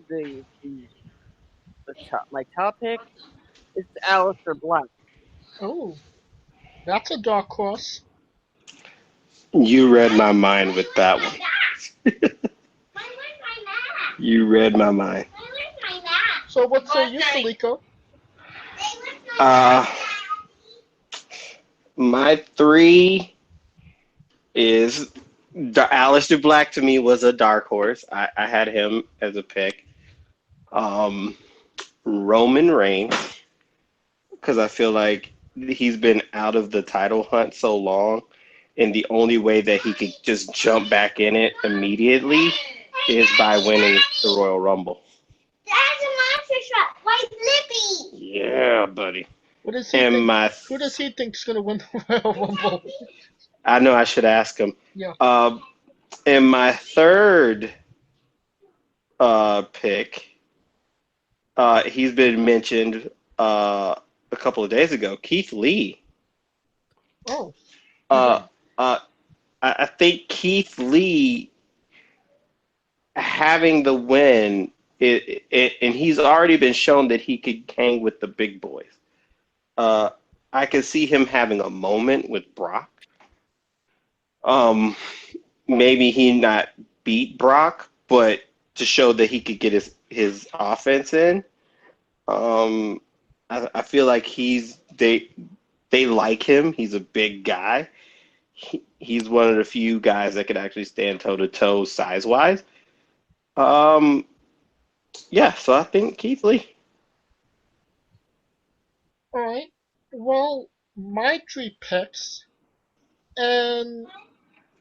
my top pick is Aleister Black. Oh, that's a dark horse. You read my mind with that one. You read my mind. So what say you, Coleco? My 3 is Aleister Black. To me was a dark horse. I had him as a pick. Roman Reigns, because I feel like he's been out of the title hunt so long, and the only way that he could just jump back in it immediately is by winning the Royal Rumble. That's a monster truck. Why Lippy? Yeah, buddy. Who does he think is going to win the Royal Rumble? I know I should ask him. Yeah. And my third pick, he's been mentioned a couple of days ago, Keith Lee. Oh. I think Keith Lee having the win, and he's already been shown that he could hang with the big boys. I can see him having a moment with Brock. Maybe he not beat Brock, but to show that he could get his offense in. I feel like they like him. He's a big guy. He's one of the few guys that could actually stand toe to toe size wise. Yeah, so I think Keith Lee. All right. Well, my 3 picks, and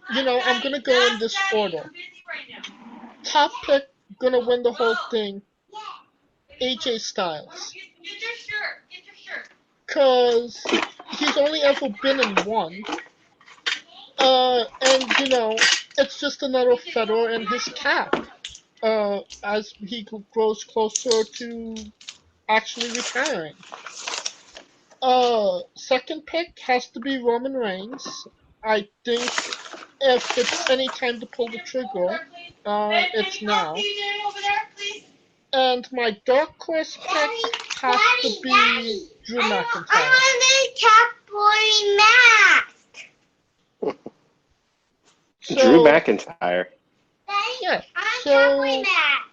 I'm gonna go in this order. Top pick, gonna win the whole thing. AJ Styles. Get your shirt. Cause he's only ever been in one. And it's just another feather in his cap. As he grows closer to actually retiring. Second pick has to be Roman Reigns. I think if it's any time to pull the trigger, it's now. And my dark horse pick has to be Drew McIntyre. I want a cowboy mask. Drew So, McIntyre. yeah, I so cowboy mask.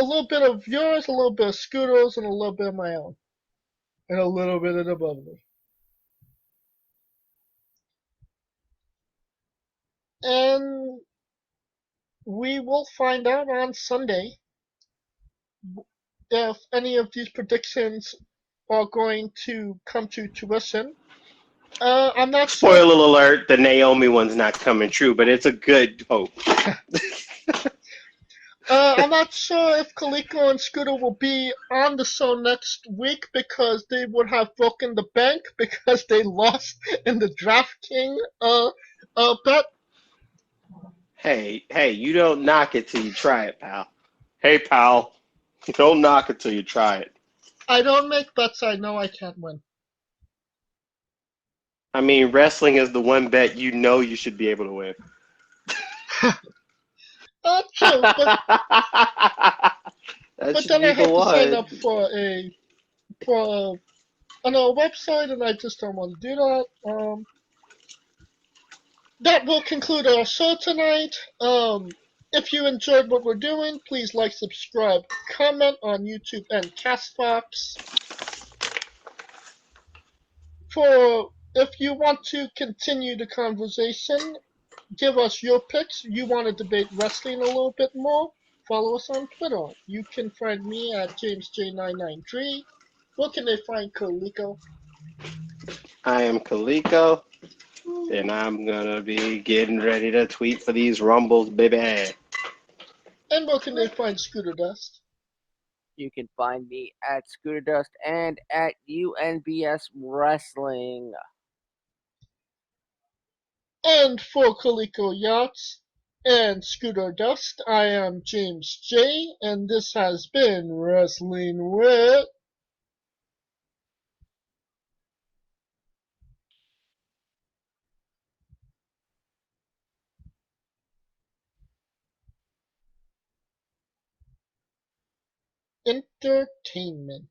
a little bit of yours, a little bit of Scooter's, and a little bit of my own. And a little bit of the bubbly. And we will find out on Sunday if any of these predictions are going to come to fruition. I'm not sure. Spoiler alert: the Naomi one's not coming true, but it's a good hope. I'm not sure if Coleco and Scooter will be on the show next week because they would have broken the bank because they lost in the DraftKings bet. Hey, you don't knock it till you try it, pal. Hey, pal, don't knock it till you try it. I don't make bets I know I can't win. I mean, wrestling is the one bet you know you should be able to win. True, but That should then I be the have to sign up one. for a website, and I just don't want to do that. That will conclude our show tonight. If you enjoyed what we're doing, please like, subscribe, comment on YouTube and Castbox. If you want to continue the conversation, give us your picks. You want to debate wrestling a little bit more? Follow us on Twitter. You can find me at JamesJ993. Where can they find Coleco? I am Coleco, and I'm gonna be getting ready to tweet for these rumbles, baby. And where can they find Scooter Dust? You can find me at Scooter Dust and at UNBS Wrestling. And for Coleco Yachts and Scooter Dust, I am James J, and this has been Wrestling with Entertainment.